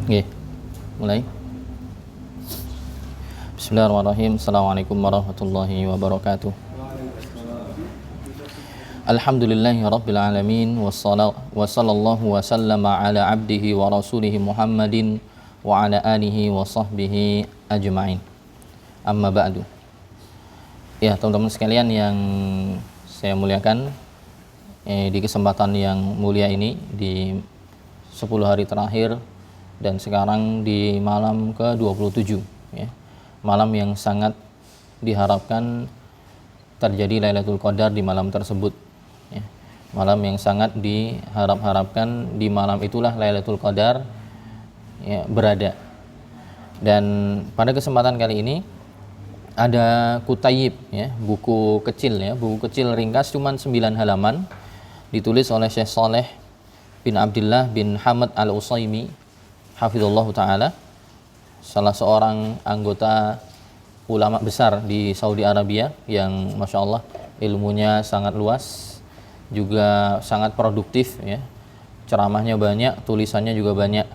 Oke, mulai. Bismillahirrahmanirrahim. Assalamualaikum warahmatullahi wabarakatuh. Alhamdulillahi rabbil alamin wa sallallahu wa sallama ala abdihi wa rasulihi Muhammadin wa ala alihi wa sahbihi ajma'in. Amma ba'du. Ya, teman-teman sekalian yang saya muliakan, di kesempatan yang mulia ini di 10 hari terakhir dan sekarang di malam ke-27 ya. Malam yang sangat diharapkan terjadi Lailatul Qadar di malam tersebut ya. Malam yang sangat diharapkan di malam itulah Lailatul Qadar ya, berada. Dan pada kesempatan kali ini ada Kutayyib ya, buku kecil ringkas cuman 9 halaman, ditulis oleh Syekh Saleh bin Abdullah bin Hamad Al-Utsaimin hafizallahu ta'ala, salah seorang anggota ulama besar di Saudi Arabia yang Masya Allah ilmunya sangat luas, juga sangat produktif ya. Ceramahnya banyak, tulisannya juga banyak.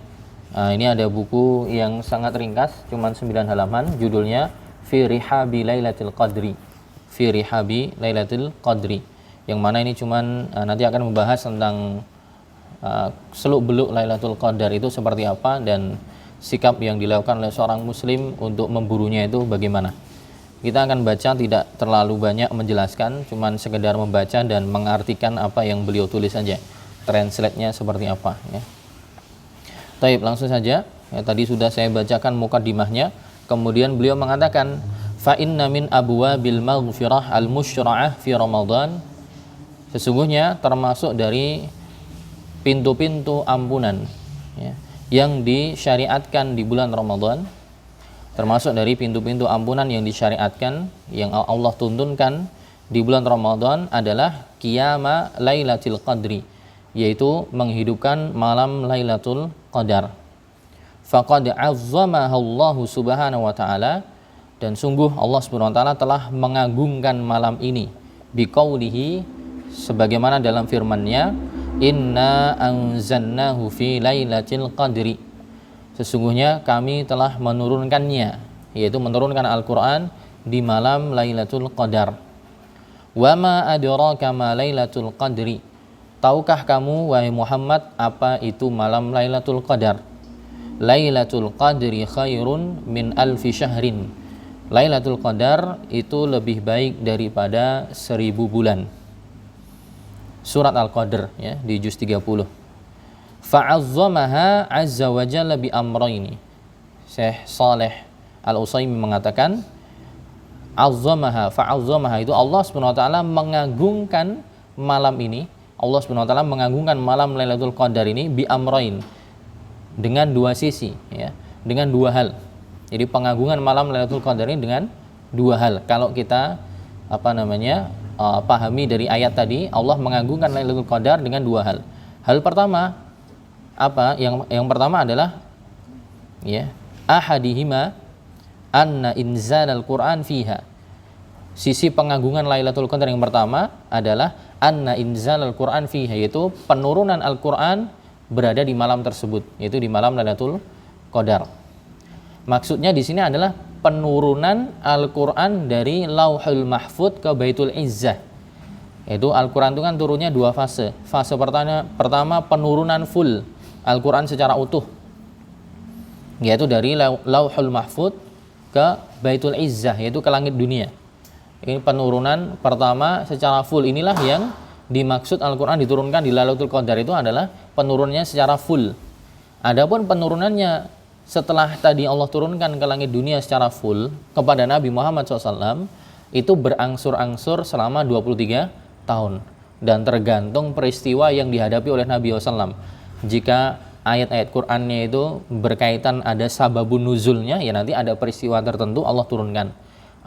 Ini ada buku yang sangat ringkas, cuman 9 halaman, judulnya Fi Rihabi Lailatul Qadri. Fi Rihabi Lailatul Qadri. Yang mana ini cuman nanti akan membahas tentang seluk-beluk Lailatul Qadar itu seperti apa dan sikap yang dilakukan oleh seorang muslim untuk memburunya itu bagaimana. Kita akan baca, tidak terlalu banyak menjelaskan, cuman sekedar membaca dan mengartikan apa yang beliau tulis saja, translate-nya seperti apa ya. Baik, langsung saja ya, tadi sudah saya bacakan mukaddimahnya. Kemudian beliau mengatakan fa inna min abwabil maghfirah al-musyra'ah fi Ramadan, sesungguhnya termasuk dari pintu-pintu ampunan ya, yang disyariatkan di bulan Ramadan, termasuk dari pintu-pintu ampunan yang disyariatkan, yang Allah tuntunkan di bulan Ramadan adalah qiyama Lailatul Qadri, yaitu menghidupkan malam Lailatul Qadar. Faqad 'azzamaha Allah Subhanahu wa taala, dan sungguh Allah Subhanahu wa taala telah mengagungkan malam ini biqaulihi, sebagaimana dalam firman-Nya, Inna anzalnahu fi lailatul qadri, sesungguhnya kami telah menurunkannya, yaitu menurunkan Al-Quran di malam Lailatul Qadar. Wa ma adraka ma Lailatul Qadri, tahukah kamu wahai Muhammad apa itu malam Lailatul Qadar? Lailatul Qadri khairun min alfi syahrin, Lailatul Qadar itu lebih baik daripada 1000 bulan. Surat Al-Qadr ya, di juz 30. Fa'azzamaha azza wa jalla bi amrayni. Syekh Saleh Al-Utsaimin mengatakan fa'azzamaha itu Allah Subhanahu wa taala mengagungkan malam ini. Allah Subhanahu wa taala mengagungkan malam Lailatul Qadar ini bi amrain, dengan dua sisi ya, dengan dua hal. Jadi pengagungan malam Lailatul Qadar ini dengan dua hal. Kalau kita pahami dari ayat tadi, Allah mengagungkan Lailatul Qadar dengan dua hal. Hal pertama apa? Yang pertama adalah ya, ahadihima anna inzalal Qur'an fiha. Sisi pengagungan Lailatul Qadar yang pertama adalah anna inzalal Qur'an fiha, yaitu penurunan Al-Qur'an berada di malam tersebut, yaitu di malam Lailatul Qadar. Maksudnya di sini adalah penurunan Al-Quran dari Lauhul Mahfud ke Baitul Izzah. Itu Al-Quran itu kan turunnya dua fase. Fase pertama penurunan full Al-Quran secara utuh, yaitu dari Lauhul Mahfud ke Baitul Izzah, yaitu ke langit dunia. Ini penurunan pertama secara full. Inilah yang dimaksud Al-Quran diturunkan di Lailatul Qadar, itu adalah penurunannya secara full. Adapun penurunannya setelah tadi Allah turunkan ke langit dunia secara full kepada Nabi Muhammad SAW, itu berangsur-angsur selama 23 tahun. Dan tergantung peristiwa yang dihadapi oleh Nabi SAW. Jika ayat-ayat Qur'annya itu berkaitan ada sababun nuzulnya, ya nanti ada peristiwa tertentu Allah turunkan.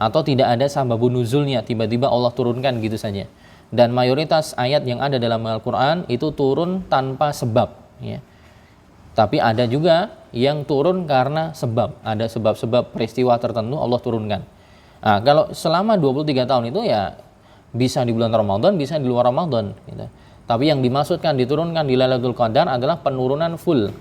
Atau tidak ada sababun nuzulnya, tiba-tiba Allah turunkan gitu saja. Dan mayoritas ayat yang ada dalam Al-Quran itu turun tanpa sebab ya. Tapi ada juga yang turun karena sebab, ada sebab-sebab peristiwa tertentu Allah turunkan. Nah, kalau selama 23 tahun itu ya bisa di bulan Ramadan, bisa di luar Ramadan gitu. Tapi yang dimaksudkan diturunkan di Lailatul Qadar adalah penurunan full.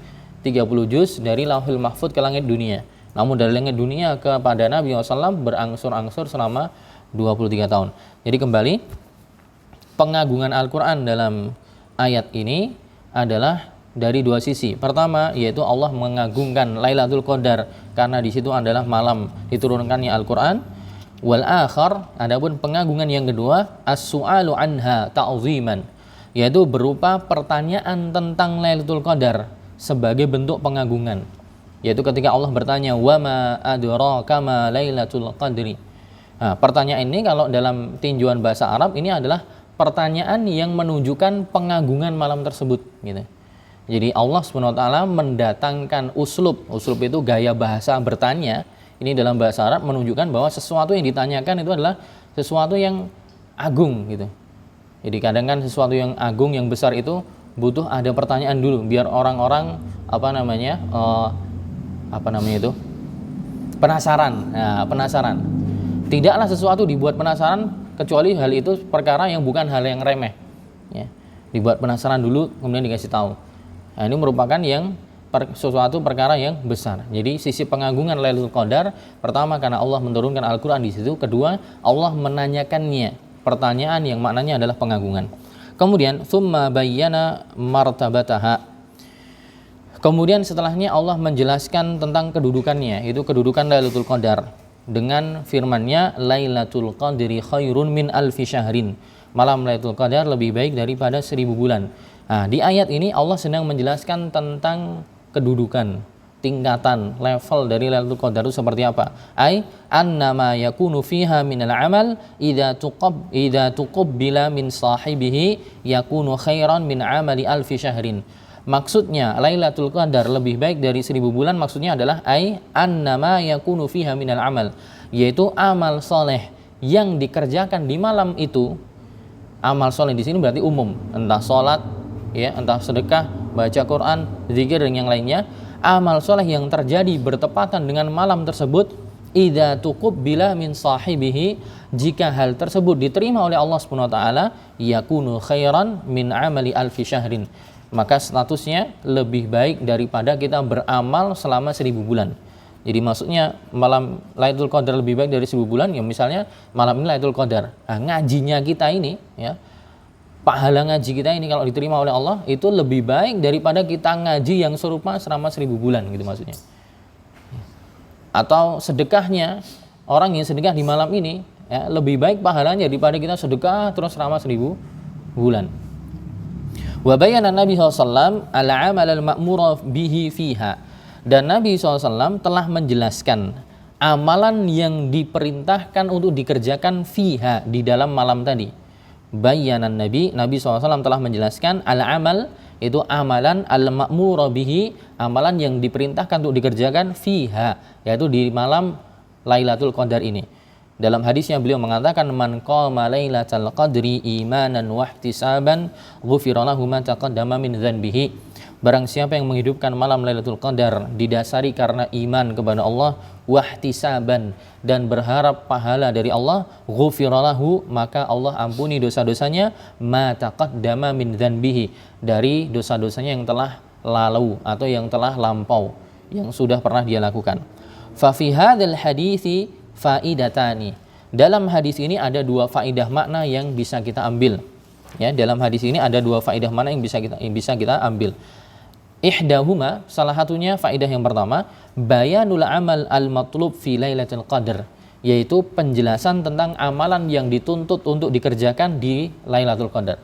30 juz dari Lauhul Mahfuz ke langit dunia. Namun dari langit dunia kepada Nabi SAW berangsur-angsur selama 23 tahun. Jadi kembali, pengagungan Al-Quran dalam ayat ini adalah dari dua sisi. Pertama, yaitu Allah mengagungkan Lailatul Qadar karena di situ adalah malam diturunkannya Al-Quran. Wal akhar, adapun pengagungan yang kedua, as-su'alu anha ta'ziman, yaitu berupa pertanyaan tentang Lailatul Qadar sebagai bentuk pengagungan. Yaitu ketika Allah bertanya, wa ma adraka ma Lailatul Qadri. Nah, pertanyaan ini kalau dalam tinjauan bahasa Arab ini adalah pertanyaan yang menunjukkan pengagungan malam tersebut, gitu. Jadi Allah SWT mendatangkan uslub itu gaya bahasa bertanya. Ini dalam bahasa Arab menunjukkan bahwa sesuatu yang ditanyakan itu adalah sesuatu yang agung, gitu. Jadi kadang kan sesuatu yang agung, yang besar itu butuh ada pertanyaan dulu biar orang-orang penasaran. Nah, penasaran. Tidaklah sesuatu dibuat penasaran kecuali hal itu perkara yang bukan hal yang remeh. Ya. Dibuat penasaran dulu kemudian dikasih tahu. Nah, ini merupakan sesuatu perkara yang besar. Jadi sisi pengagungan Lailatul Qadar, pertama karena Allah menurunkan Al-Quran di situ, kedua Allah menanyakannya pertanyaan yang maknanya adalah pengagungan. Kemudian summa bayyana martabataha. Kemudian setelahnya Allah menjelaskan tentang kedudukannya, yaitu kedudukan Lailatul Qadar dengan firman-Nya Lailatul Qadri khairun min alfi syahrin. Malam Lailatul Qadar lebih baik daripada 1000 bulan. Nah, di ayat ini Allah sedang menjelaskan tentang kedudukan, tingkatan, level dari Lailatul Qadar itu seperti apa. Ai annama yakunu fiha minal amal idza tuqabbila min sahibihi yakunu khairan min amali alfi syahrin. Maksudnya Lailatul Qadar lebih baik dari 1000 bulan, maksudnya adalah ai annama yakunu fiha minal amal, yaitu amal soleh yang dikerjakan di malam itu. Amal soleh di sini berarti umum, entah sholat, ya, entah sedekah, baca Quran, zikir dan yang lainnya. Amal soleh yang terjadi bertepatan dengan malam tersebut, idza tuqabbila min sahibihi, jika hal tersebut diterima oleh Allah Subhanahu wa taala, yakunu khairan min amali alfi syahrin, maka statusnya lebih baik daripada kita beramal selama 1000 bulan. Jadi maksudnya malam Lailatul Qadar lebih baik dari 1000 bulan, ya misalnya malam ini Lailatul Qadar. Nah, ngajinya kita ini, ya, pahala ngaji kita ini kalau diterima oleh Allah itu lebih baik daripada kita ngaji yang serupa selama 1000 bulan, gitu maksudnya. Atau sedekahnya, orang yang sedekah di malam ini, ya, lebih baik pahalanya daripada kita sedekah terus selama 1000 bulan. Wa bayyana Nabi SAW al-amal al-ma'mura bihi fiha. Dan Nabi SAW telah menjelaskan amalan yang diperintahkan untuk dikerjakan fiha, di dalam malam tadi. Bayanan Nabi SAW telah menjelaskan al-amal, itu amalan al-ma'mura bihi, amalan yang diperintahkan untuk dikerjakan fiha, yaitu di malam Lailatul Qadar ini. Dalam hadisnya beliau mengatakan, man qama lailatal qadri imanan wa ihtisaban ghufira lahu ma taqaddama min dzanbihi. Barang siapa yang menghidupkan malam Lailatul Qadar didasari karena iman kepada Allah, wahtisaban, dan berharap pahala dari Allah, ghufira lahu, maka Allah ampuni dosa-dosanya, ma taqaddama min dzanbihi, dari dosa-dosanya yang telah lalu atau yang telah lampau, yang sudah pernah dia lakukan. Fa fi hadzal haditsi faidatani. Dalam hadis ini ada dua faidah makna yang bisa kita ambil. Ya, dalam hadis ini ada dua faidah makna yang bisa kita ambil. Ihdahuma, salah satunya faidah yang pertama, bayanul amal al-matlub fi Lailatul Qadar, yaitu penjelasan tentang amalan yang dituntut untuk dikerjakan di Lailatul Qadar.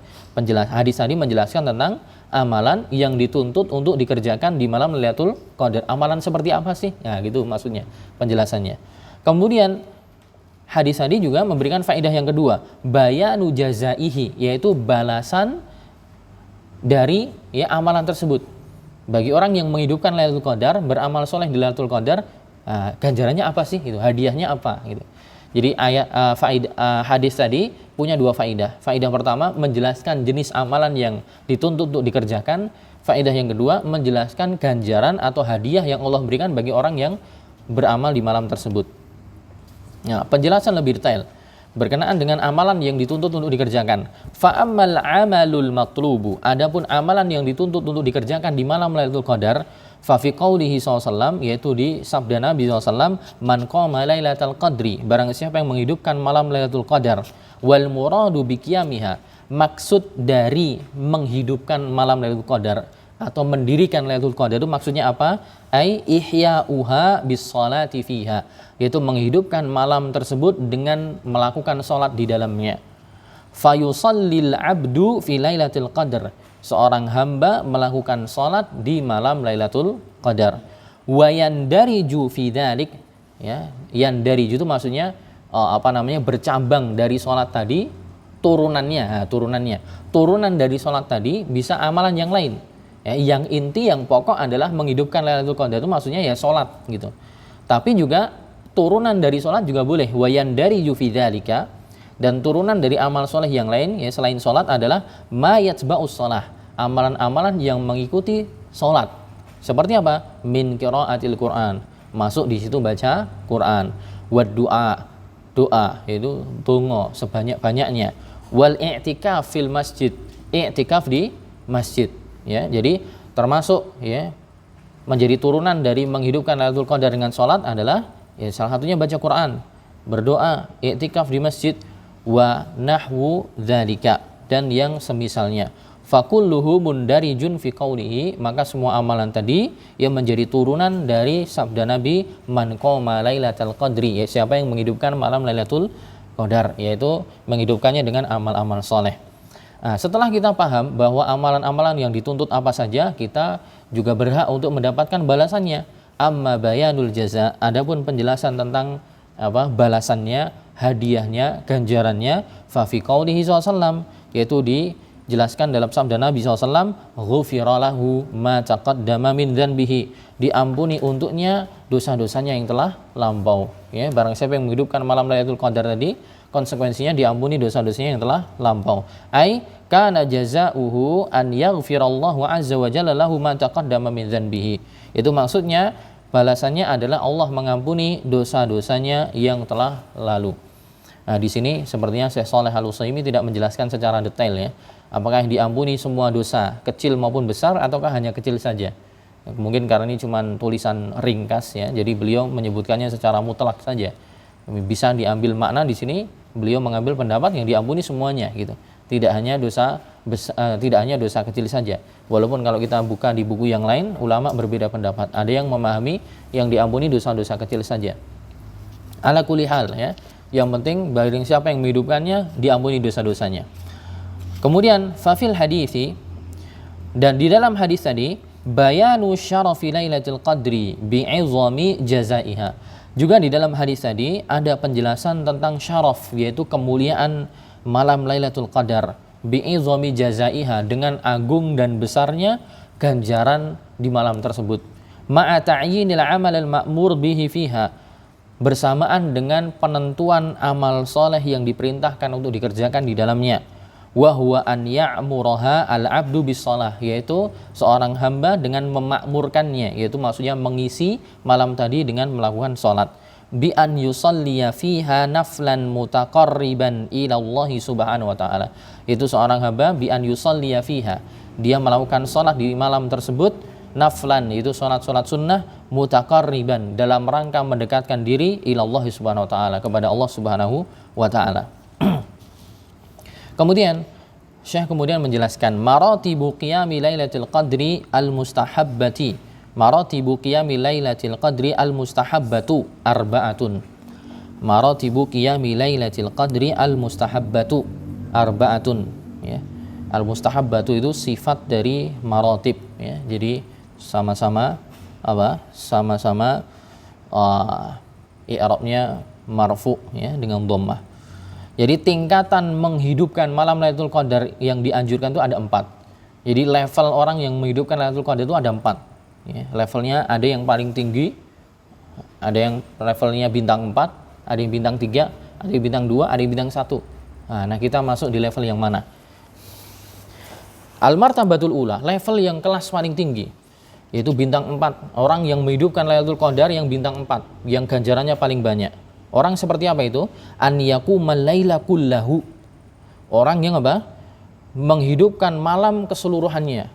Hadis tadi menjelaskan tentang amalan yang dituntut untuk dikerjakan di malam Lailatul Qadar. Amalan seperti apa sih? Nah, gitu maksudnya penjelasannya. Kemudian hadis tadi juga memberikan faedah yang kedua, bayanu jazaihi, yaitu balasan dari, ya, amalan tersebut. Bagi orang yang menghidupkan Lailatul Qadar, beramal soleh di Lailatul Qadar, ganjarannya apa sih? Gitu, hadiahnya apa? Gitu. Jadi hadis tadi punya dua faedah. Faedah pertama menjelaskan jenis amalan yang dituntut untuk dikerjakan. Faedah yang kedua menjelaskan ganjaran atau hadiah yang Allah berikan bagi orang yang beramal di malam tersebut. Nah, penjelasan lebih detail berkenaan dengan amalan yang dituntut untuk dikerjakan. Fa ammal amalul matlubu, adapun amalan yang dituntut untuk dikerjakan di malam Lailatul Qadar, fa fi qaulihi sallallahu, yaitu di sabda Nabi sallallahu, man qama lailatal qadri, barang siapa yang menghidupkan malam Lailatul Qadar, wal muradu bi qiyamiha, maksud dari menghidupkan malam Lailatul Qadar atau mendirikan Lailatul Qadar itu maksudnya apa? Ai ihya'uha bis salati fiha, yaitu menghidupkan malam tersebut dengan melakukan salat di dalamnya. Fayusallil abdu fi lailatul qadar, seorang hamba melakukan salat di malam Lailatul Qadar. Wa yandariju fi dzalik, ya, yandariju itu maksudnya bercabang dari salat tadi, turunan dari salat tadi bisa amalan yang lain. Ya, yang inti, yang pokok adalah menghidupkan Lailatul Qadar itu maksudnya ya sholat gitu. Tapi juga turunan dari sholat juga boleh. Wayan dari yufidzalika, dan turunan dari amal soleh yang lain ya selain sholat adalah mayatba'us sholah, amalan-amalan yang mengikuti sholat. Seperti apa? Min qiraatil Quran, masuk di situ baca Quran. Wad doa yaitu donga sebanyak-banyaknya. Wal i'tikaf fil masjid, i'tikaf di masjid. Ya, jadi termasuk ya menjadi turunan dari menghidupkan Lailatul Qadar dengan sholat adalah ya salah satunya baca Quran, berdoa, i'tikaf di masjid, wa nahwu dzalika, dan yang semisalnya. Fakulluhu mundarijun fi qaulihi, maka semua amalan tadi yang menjadi turunan dari sabda Nabi man qama lailatal qadri, ya siapa yang menghidupkan malam Lailatul Qadar, yaitu menghidupkannya dengan amal-amal soleh. Nah, setelah kita paham bahwa amalan-amalan yang dituntut apa saja, kita juga berhak untuk mendapatkan balasannya. Amma bayanul jaza, adapun penjelasan tentang balasannya, hadiahnya, ganjarannya, fa fi qaulihi sallallahu, yaitu dijelaskan dalam sabda Nabi SAW, ghufira lahu ma taqaddama min dzanbihi, diampuni untuknya dosa-dosanya yang telah lampau. Ya, barang siapa yang menghidupkan malam Lailatul Qadar tadi, konsekuensinya diampuni dosa-dosanya yang telah lampau. Ai kana jazaohu an yaghfirallahu azza wa jalla lahu ma taqaddama min dzanbihi. Itu maksudnya balasannya adalah Allah mengampuni dosa-dosanya yang telah lalu. Nah, di sini sepertinya Syekh Shalih Al-Utsaimin tidak menjelaskan secara detail ya. Apakah yang diampuni semua dosa, kecil maupun besar, ataukah hanya kecil saja? Mungkin karena ini cuma tulisan ringkas ya, jadi beliau menyebutkannya secara mutlak saja. Bisa diambil makna di sini, beliau mengambil pendapat yang diampuni semuanya gitu. Tidak hanya dosa kecil saja. Walaupun kalau kita buka di buku yang lain, ulama berbeda pendapat. Ada yang memahami yang diampuni dosa-dosa kecil saja. Ala kulli hal ya. Yang penting barang siapa yang menghidupkannya diampuni dosa-dosanya. Kemudian fafil hadisi, dan di dalam hadis tadi bayanu syarafi lailatul qadri bi'izami jazaiha. Juga di dalam hadis tadi ada penjelasan tentang syaraf, yaitu kemuliaan malam Lailatul Qadar, bi'izami jazaiha, dengan agung dan besarnya ganjaran di malam tersebut. Ma'a ta'yinil amal al-ma'mur bihi fiha, bersamaan dengan penentuan amal soleh yang diperintahkan untuk dikerjakan di dalamnya. Wa huwa an ya'muraha al-'abdu bis-shalah, yaitu seorang hamba dengan memakmurkannya, yaitu maksudnya mengisi malam tadi dengan melakukan salat. Bi an yusalliya fiha naflan mutaqarriban ila Allah subhanahu wa ta'ala, itu seorang hamba bi an yusalliya fiha, dia melakukan salat di malam tersebut, naflan, itu salat-salat sunnah, mutaqarriban, dalam rangka mendekatkan diri ila Allah subhanahu wa ta'ala, kepada Allah subhanahu wa ta'ala. Kemudian Syekh kemudian menjelaskan maratibu qiyami lailatul qadri al-mustahabbati. Maratibu qiyami lailatul qadri al-mustahabbatu arba'atun. Maratibu qiyami lailatul qadri al-mustahabbatu arba'atun, ya. Al-mustahabbatu itu sifat dari maratib ya. Jadi sama-sama Sama-sama i'rabnya marfu ya dengan dhammah. Jadi tingkatan menghidupkan malam Lailatul Qadar yang dianjurkan itu ada 4. Jadi level orang yang menghidupkan Lailatul Qadar itu ada 4. Ya, levelnya ada yang paling tinggi, ada yang levelnya bintang 4, ada yang bintang 3, ada yang bintang 2, ada yang bintang 1. Nah, kita masuk di level yang mana? Al-martabatul ula, level yang kelas paling tinggi, yaitu bintang 4. Orang yang menghidupkan Lailatul Qadar yang bintang 4, yang ganjarannya paling banyak. Orang seperti apa itu? An yaqumal laila kullahu. Orang yang apa? Menghidupkan malam keseluruhannya.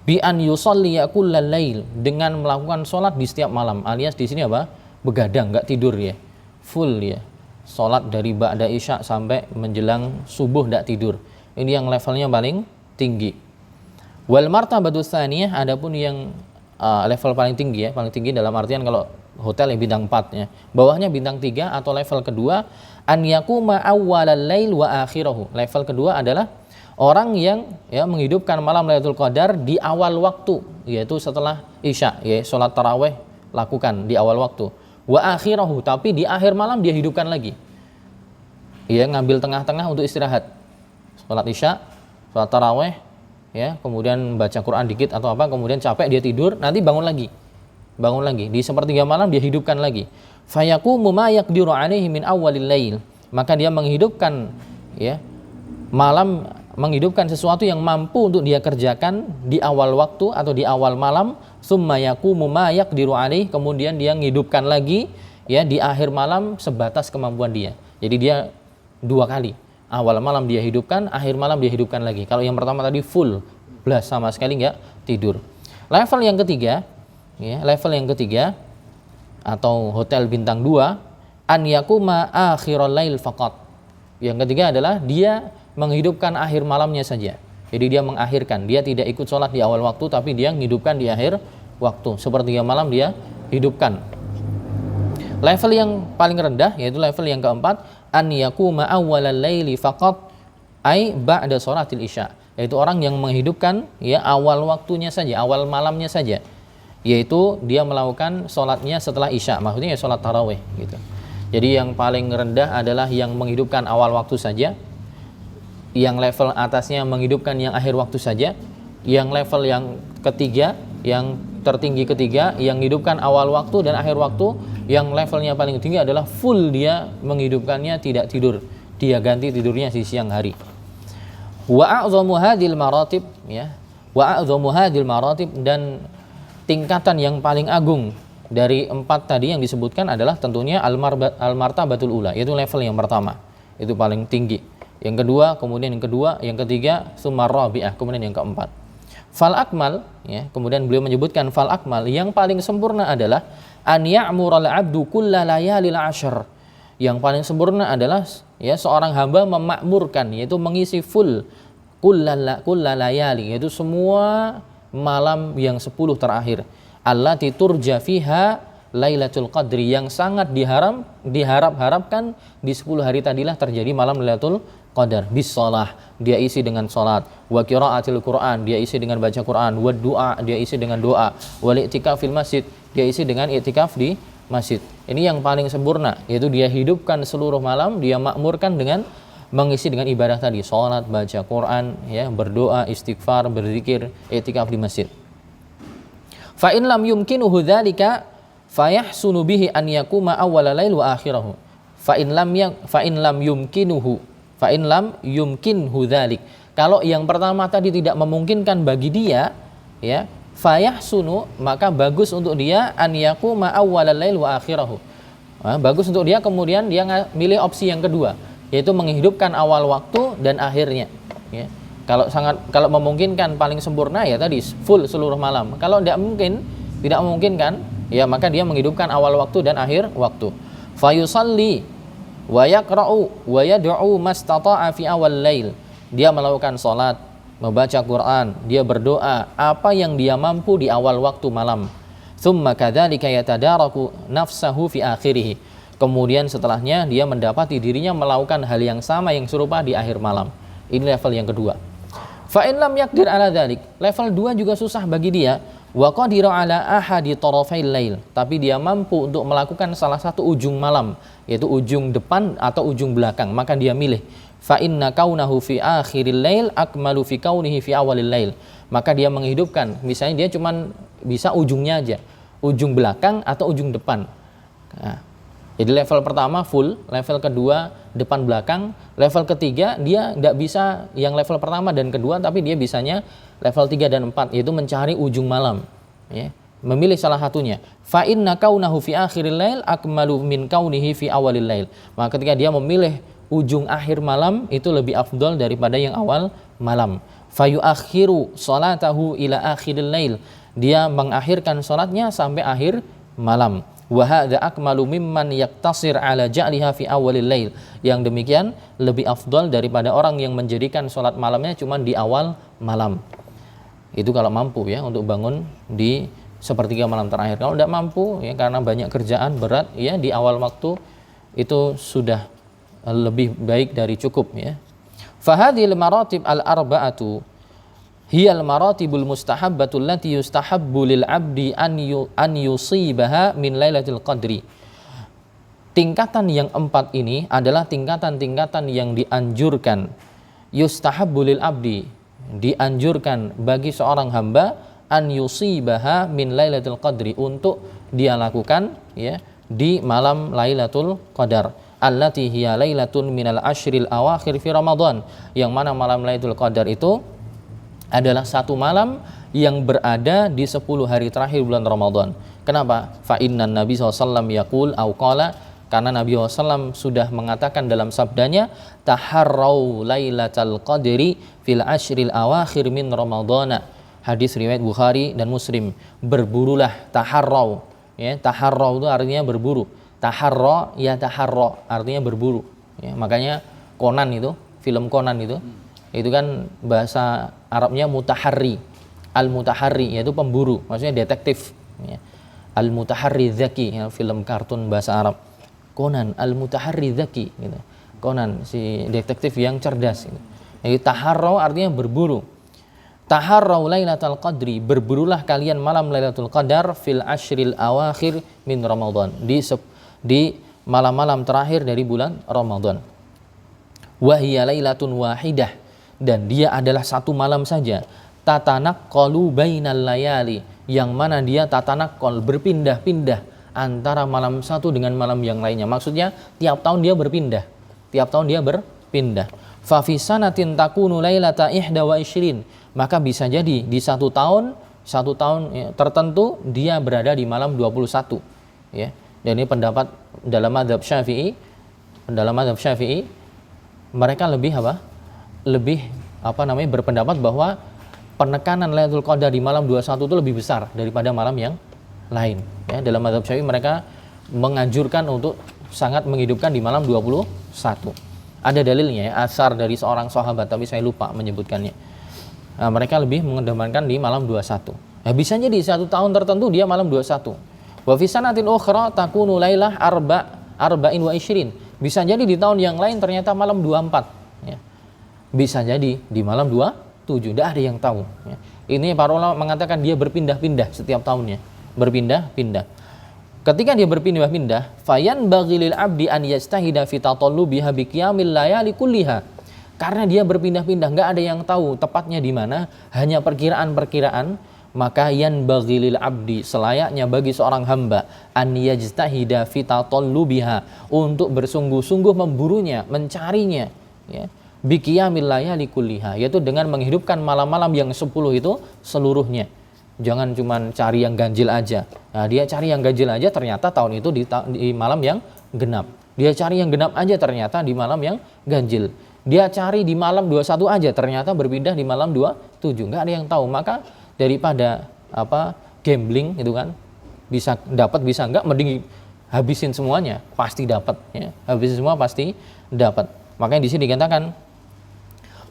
Bi an yusalli kullal lail, dengan melakukan sholat di setiap malam. Alias di sini apa? Begadang, enggak tidur ya. Full ya. Sholat dari ba'da isya sampai menjelang subuh enggak tidur. Ini yang levelnya paling tinggi. Wal martabatu tsaniyah, adapun yang level paling tinggi ya, paling tinggi dalam artian kalau hotel yang bintang 4 ya. Bawahnya bintang 3 atau level kedua, an yaquma awwalal lail wa akhirahu. Level kedua adalah orang yang ya menghidupkan malam Lailatul Qadar di awal waktu, yaitu setelah isya, ya salat tarawih lakukan di awal waktu. Wa akhirahu, tapi di akhir malam dia hidupkan lagi. Ya, ngambil tengah-tengah untuk istirahat. Salat isya, salat tarawih, ya, kemudian baca Quran dikit atau apa, kemudian capek dia tidur, nanti bangun lagi di sepertiga malam dia hidupkan lagi. Fayaqumu ma yaqdiru alaihi min awwalil lail, maka dia menghidupkan ya malam, menghidupkan sesuatu yang mampu untuk dia kerjakan di awal waktu atau di awal malam. Summa yaqumu ma yaqdiru alaihi, kemudian dia menghidupkan lagi ya di akhir malam sebatas kemampuan dia. Jadi dia 2 kali, awal malam dia hidupkan, akhir malam dia hidupkan lagi. Kalau yang pertama tadi full belas sama sekali enggak tidur. Level yang ketiga ya, level yang ketiga atau hotel bintang 2, an yaquma akhiral lail faqat. Yang ketiga adalah dia menghidupkan akhir malamnya saja. Jadi dia mengakhirkan, dia tidak ikut sholat di awal waktu, tapi dia menghidupkan di akhir waktu. Sepertiga malam dia hidupkan. Level yang paling rendah yaitu level yang keempat, an yaquma awwalal laili faqat ai ba'da sholatil isya. Yaitu orang yang menghidupkan ya awal waktunya saja, awal malamnya saja. Yaitu dia melakukan sholatnya setelah isya, maksudnya ya sholat tarawih gitu. Jadi yang paling rendah adalah yang menghidupkan awal waktu saja. Yang level atasnya menghidupkan yang akhir waktu saja. Yang level yang ketiga, yang tertinggi ketiga, yang menghidupkan awal waktu dan akhir waktu. Yang levelnya paling tinggi adalah full dia menghidupkannya tidak tidur. Dia ganti tidurnya di siang hari. Wa a'zamu hadhil maratib ya. Wa a'zamu hadhil maratib, dan tingkatan yang paling agung dari 4 tadi yang disebutkan adalah tentunya al-martabatul ula, yaitu level yang pertama. Itu paling tinggi. Yang kedua, kemudian yang kedua, yang ketiga, summa rabi'ah, kemudian yang keempat. Fal akmal ya, kemudian beliau menyebutkan fal akmal, yang paling sempurna adalah an ya'mural 'abdu kulla layalil 'ashr. Yang paling sempurna adalah ya seorang hamba memakmurkan, yaitu mengisi full kulla layali, yaitu semua malam yang 10 terakhir. Allati turja fiha Lailatul Qadri, yang sangat diharap-harapkan di 10 hari tadilah terjadi malam Lailatul Qadar. Bis shalah, dia isi dengan salat, wa qiraatil Quran, dia isi dengan baca Quran, wa du'a, dia isi dengan doa, wal i'tikaf fil masjid, dia isi dengan i'tikaf di masjid. Ini yang paling sempurna, yaitu dia hidupkan seluruh malam, dia makmurkan dengan mengisi dengan ibadah tadi, salat, baca Quran, ya, berdoa, istighfar, berzikir, i'tikaf di masjid. Fa in lam yumkinuhu dzalika fayahsunu bihi an yaquma awwala lail wa akhirahu. Fa in lam yumkinhu dzalik. Kalau yang pertama tadi tidak memungkinkan bagi dia, ya, fayahsunu, maka bagus untuk dia an yaquma awwala lail wa akhirahu. Bagus untuk dia, kemudian dia milih opsi yang kedua, yaitu menghidupkan awal waktu dan akhirnya, ya. Kalau memungkinkan paling sempurna ya tadi full seluruh malam. Kalau tidak memungkinkan, ya maka dia menghidupkan awal waktu dan akhir waktu. Fayusalli wa yaqra'u wa yad'u mastata'a fi awal lail. Dia melakukan salat, membaca Quran, dia berdoa apa yang dia mampu di awal waktu malam. Tsumma kadzalika yatadaraku nafsahu fi akhirih. Kemudian setelahnya dia mendapati dirinya melakukan hal yang sama yang serupa di akhir malam. Ini level yang kedua. Fa in lam yaqdir ala dzalik, level 2 juga susah bagi dia. Wa qadira ala ahadi tarafail lail, tapi dia mampu untuk melakukan salah satu ujung malam, yaitu ujung depan atau ujung belakang, maka dia milih fa inna kaunahu fi akhiril lail akmalu fi kaunihi fi awalil lail. Maka dia menghidupkan, misalnya dia cuman bisa ujungnya aja, ujung belakang atau ujung depan. Nah, jadi level pertama full, level kedua depan belakang, level ketiga dia tidak bisa yang level pertama dan kedua, tapi dia bisanya level 3 dan 4, yaitu mencari ujung malam, ya. memilih salah satunya. Fa inna kaunahu fi akhiril lail akmalu min kaunihi fi awalil lail. Maka ketika dia memilih ujung akhir malam itu lebih afdal daripada yang awal malam. Fa yuakhiru salatahu ila akhiril lail. Dia mengakhirkan salatnya sampai akhir malam. Wa hadza akmalu mimman yaktasir ala ja'liha fi awalil lail. Yang demikian lebih afdal daripada orang yang menjadikan salat malamnya cuma di awal malam. Itu kalau mampu ya untuk bangun di sepertiga malam terakhir. Kalau tidak mampu ya karena banyak kerjaan berat ya di awal waktu itu sudah lebih baik dari cukup ya. Fahadhil maratib al-arba'atu hiyal maratibul mustahabbatu allati yustahabbu lil 'abdi an yusibaha min lailatul qadri. Tingkatan yang 4 ini adalah tingkatan-tingkatan yang dianjurkan, yustahabbu lil 'abdi, dianjurkan bagi seorang hamba an yusibaha min lailatul qadri, untuk dia lakukan ya di malam Lailatul Qadar. Allati hiya lailatun minal ashril awakhir fi Ramadan, yang mana malam Lailatul Qadar itu adalah satu malam yang berada di 10 hari terakhir bulan Ramadan. Kenapa? Fa innan Nabi SAW yaqul au qala, karena Nabi SAW sudah mengatakan dalam sabdanya, taharrau lailatal qadri fil ashril awakhir min Ramadana. Hadis riwayat Bukhari dan Muslim. Berburulah, taharrau ya, taharrau itu artinya berburu. Taharra ya taharra artinya berburu ya, makanya Conan itu, film Conan itu kan bahasa Arabnya mutaharri, al-mutaharri yaitu pemburu, maksudnya detektif ya. Al-mutaharri dzaki ya, film kartun bahasa Arab. Conan al-mutaharri dzaki gitu. Conan si detektif yang cerdas gitu. Jadi taharra artinya berburu. Taharrau lailatul qadri, berburulah kalian malam Lailatul Qadar fil ashril awakhir min Ramadan, di malam-malam terakhir dari bulan Ramadan. Wahiyya lailatun wahidah, dan dia adalah satu malam saja. Tatanaqqalu bainal layali, yang mana dia tatanaqqal, berpindah-pindah antara malam satu dengan malam yang lainnya. Maksudnya tiap tahun dia berpindah. Fa fi sanatin takunu lailata 21, maka bisa jadi di satu tahun ya, tertentu dia berada di malam 21 ya. Dan ini pendapat dalam mazhab Syafi'i. Mereka lebih berpendapat bahwa penekanan Lailatul Qadar di malam 21 itu lebih besar daripada malam yang lain ya. Dalam mazhab Syafi'i mereka menganjurkan untuk sangat menghidupkan di malam 21. Ada dalilnya ya, asar dari seorang sahabat tapi saya lupa menyebutkannya. Nah, mereka lebih mengedepankan di malam 21. Nah, bisa jadi satu tahun tertentu dia malam 21. Wa fi sanatin ukhra takunu lailah arba'in wa isyirin. Bisa jadi di tahun yang lain ternyata malam 24 ya. Bisa jadi di malam 27, tidak ada yang tahu ya. Ini para ulama mengatakan dia berpindah-pindah setiap tahunnya, berpindah-pindah. Ketika dia berpindah-pindah, fayan bagilil abdi an yastahida fi tatallubiha bi qiyamil layali kulliha. Karena dia berpindah-pindah, enggak ada yang tahu tepatnya di mana, hanya perkiraan-perkiraan. Maka yan bagilil abdi, selayaknya bagi seorang hamba an yajtahida fi tatallubiha, untuk bersungguh-sungguh memburunya, mencarinya ya, bi qiyamil layali kulliha, yaitu dengan menghidupkan malam-malam yang 10 itu seluruhnya. Jangan cuma cari yang ganjil aja. Nah, dia cari yang ganjil aja ternyata tahun itu di malam yang genap. Dia cari yang genap aja ternyata di malam yang ganjil. Dia cari di malam 21 aja ternyata berpindah di malam 27. Enggak ada yang tahu. Maka daripada gambling itu kan, bisa dapat bisa enggak, mending habisin semuanya, pasti dapat ya. Habisin semua pasti dapat. Makanya di sini dikatakan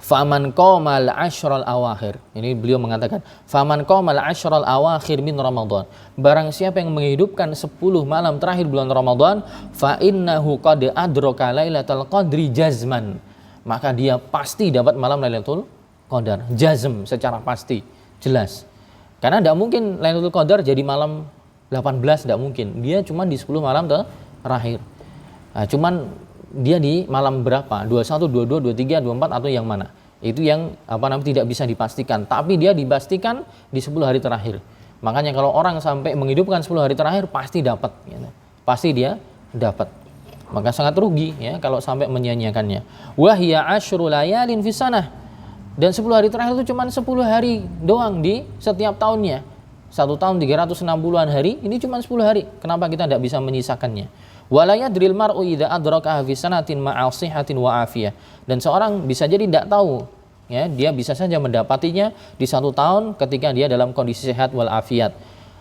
faman qomal ashral awakhir. Ini beliau mengatakan faman qomal ashral awakhir min Ramadan. Barang siapa yang menghidupkan 10 malam terakhir bulan Ramadan, fa innahu qad adraka lailatul qadri jazman. Maka dia pasti dapat malam Lailatul Qadar. Jazm, secara pasti, jelas. Karena tidak mungkin Lailatul Qadar jadi malam 18, tidak mungkin. Dia cuma di 10 malam terakhir. Nah, cuman dia di malam berapa? 21, 22, 23, 24 atau yang mana? Itu yang tidak bisa dipastikan. Tapi dia dipastikan di 10 hari terakhir. Makanya kalau orang sampai menghidupkan 10 hari terakhir pasti dapat gitu. Pasti dia dapat. Maka sangat rugi ya kalau sampai menyia-nyiakannya. Wa hiya asyru layalin fi sanah. Dan 10 hari terakhir itu cuma 10 hari doang di setiap tahunnya. 1 tahun 360-an hari, ini cuma 10 hari. Kenapa kita tidak bisa menyisakannya? Wala yadril mar'u idza adraka fi sanatin ma'a sihatin wa afiyah. Dan seorang bisa jadi tidak tahu, ya, dia bisa saja mendapatinya di 1 tahun ketika dia dalam kondisi sehat wal afiat.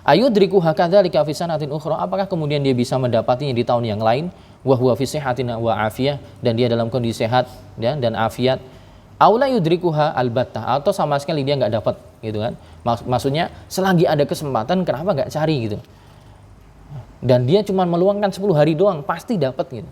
Ayudriku hakadzalika fi sanatin ukhra, apakah kemudian dia bisa mendapatinya di tahun yang lain? Wa huwa fi sihatin wa afiyah, dan dia dalam kondisi sehat, ya, dan afiat. Aula yudrikuha albattah, atau sama sekali dia nggak dapat, gitu kan? Maksudnya selagi ada kesempatan kenapa nggak cari gitu? Dan dia cuma meluangkan 10 hari doang, pasti dapat gitu.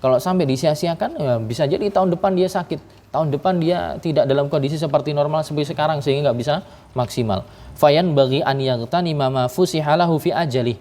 Kalau sampai disia-siakan, ya bisa jadi tahun depan dia sakit, tahun depan dia tidak dalam kondisi seperti normal seperti sekarang, sehingga nggak bisa maksimal. Fayan bagi an yaghtanima ma fusihalahu fi ajali.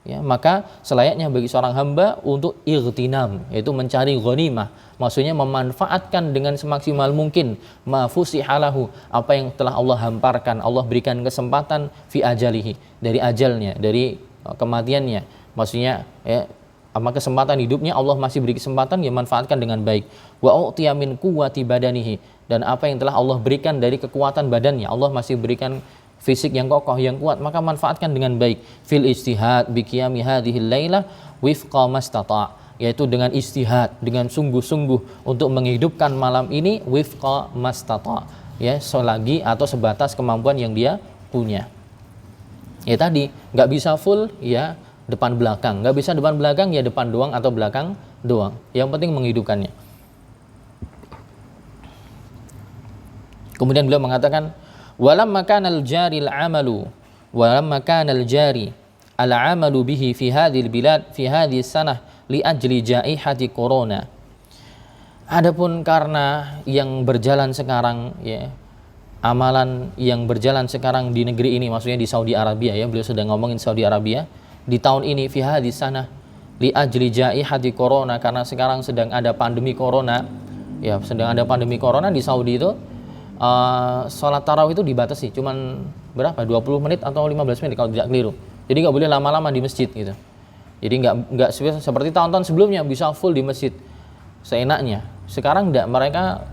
Ya, maka selayaknya bagi seorang hamba untuk irtinam, yaitu mencari ghanimah, maksudnya memanfaatkan dengan semaksimal mungkin ma fusihalahu, apa yang telah Allah hamparkan, Allah berikan kesempatan fi ajalihi, dari ajalnya, dari kematiannya, maksudnya ya, sama kesempatan hidupnya Allah masih beri kesempatan, ya manfaatkan dengan baik. Wa u'tiya min quwwati badanihi, dan apa yang telah Allah berikan dari kekuatan badannya, Allah masih berikan fisik yang kokoh, yang kuat, maka manfaatkan dengan baik. Fil ijtihad bi qiyami hadhil lailah wifqa mastata', yaitu dengan istihad, dengan sungguh-sungguh untuk menghidupkan malam ini wifqa mastata', ya, selagi atau sebatas kemampuan yang dia punya. Ya tadi, nggak bisa full, ya depan belakang, nggak bisa depan belakang, ya depan doang atau belakang doang. Yang penting menghidupkannya. Kemudian beliau mengatakan, walamma kana al-jari al-amalu walamma kana al-jari al-amalu bihi fi hadhil bilad fi hadhihi sanah li ajli jaihati corona. Adapun karena yang berjalan sekarang, ya, amalan yang berjalan sekarang di negeri ini, maksudnya di Saudi Arabia, ya, beliau sudah ngomongin Saudi Arabia di tahun ini, fi hadhihi sanah li ajli jaihati corona, karena sekarang sedang ada pandemi corona, ya, sedang ada pandemi corona di Saudi itu. Sholat tarawih itu dibatasi, cuman berapa? 20 menit atau 15 menit kalau tidak keliru. Jadi nggak boleh lama-lama di masjid gitu. Jadi nggak seperti tahun-tahun sebelumnya bisa full di masjid seenaknya. Sekarang enggak, mereka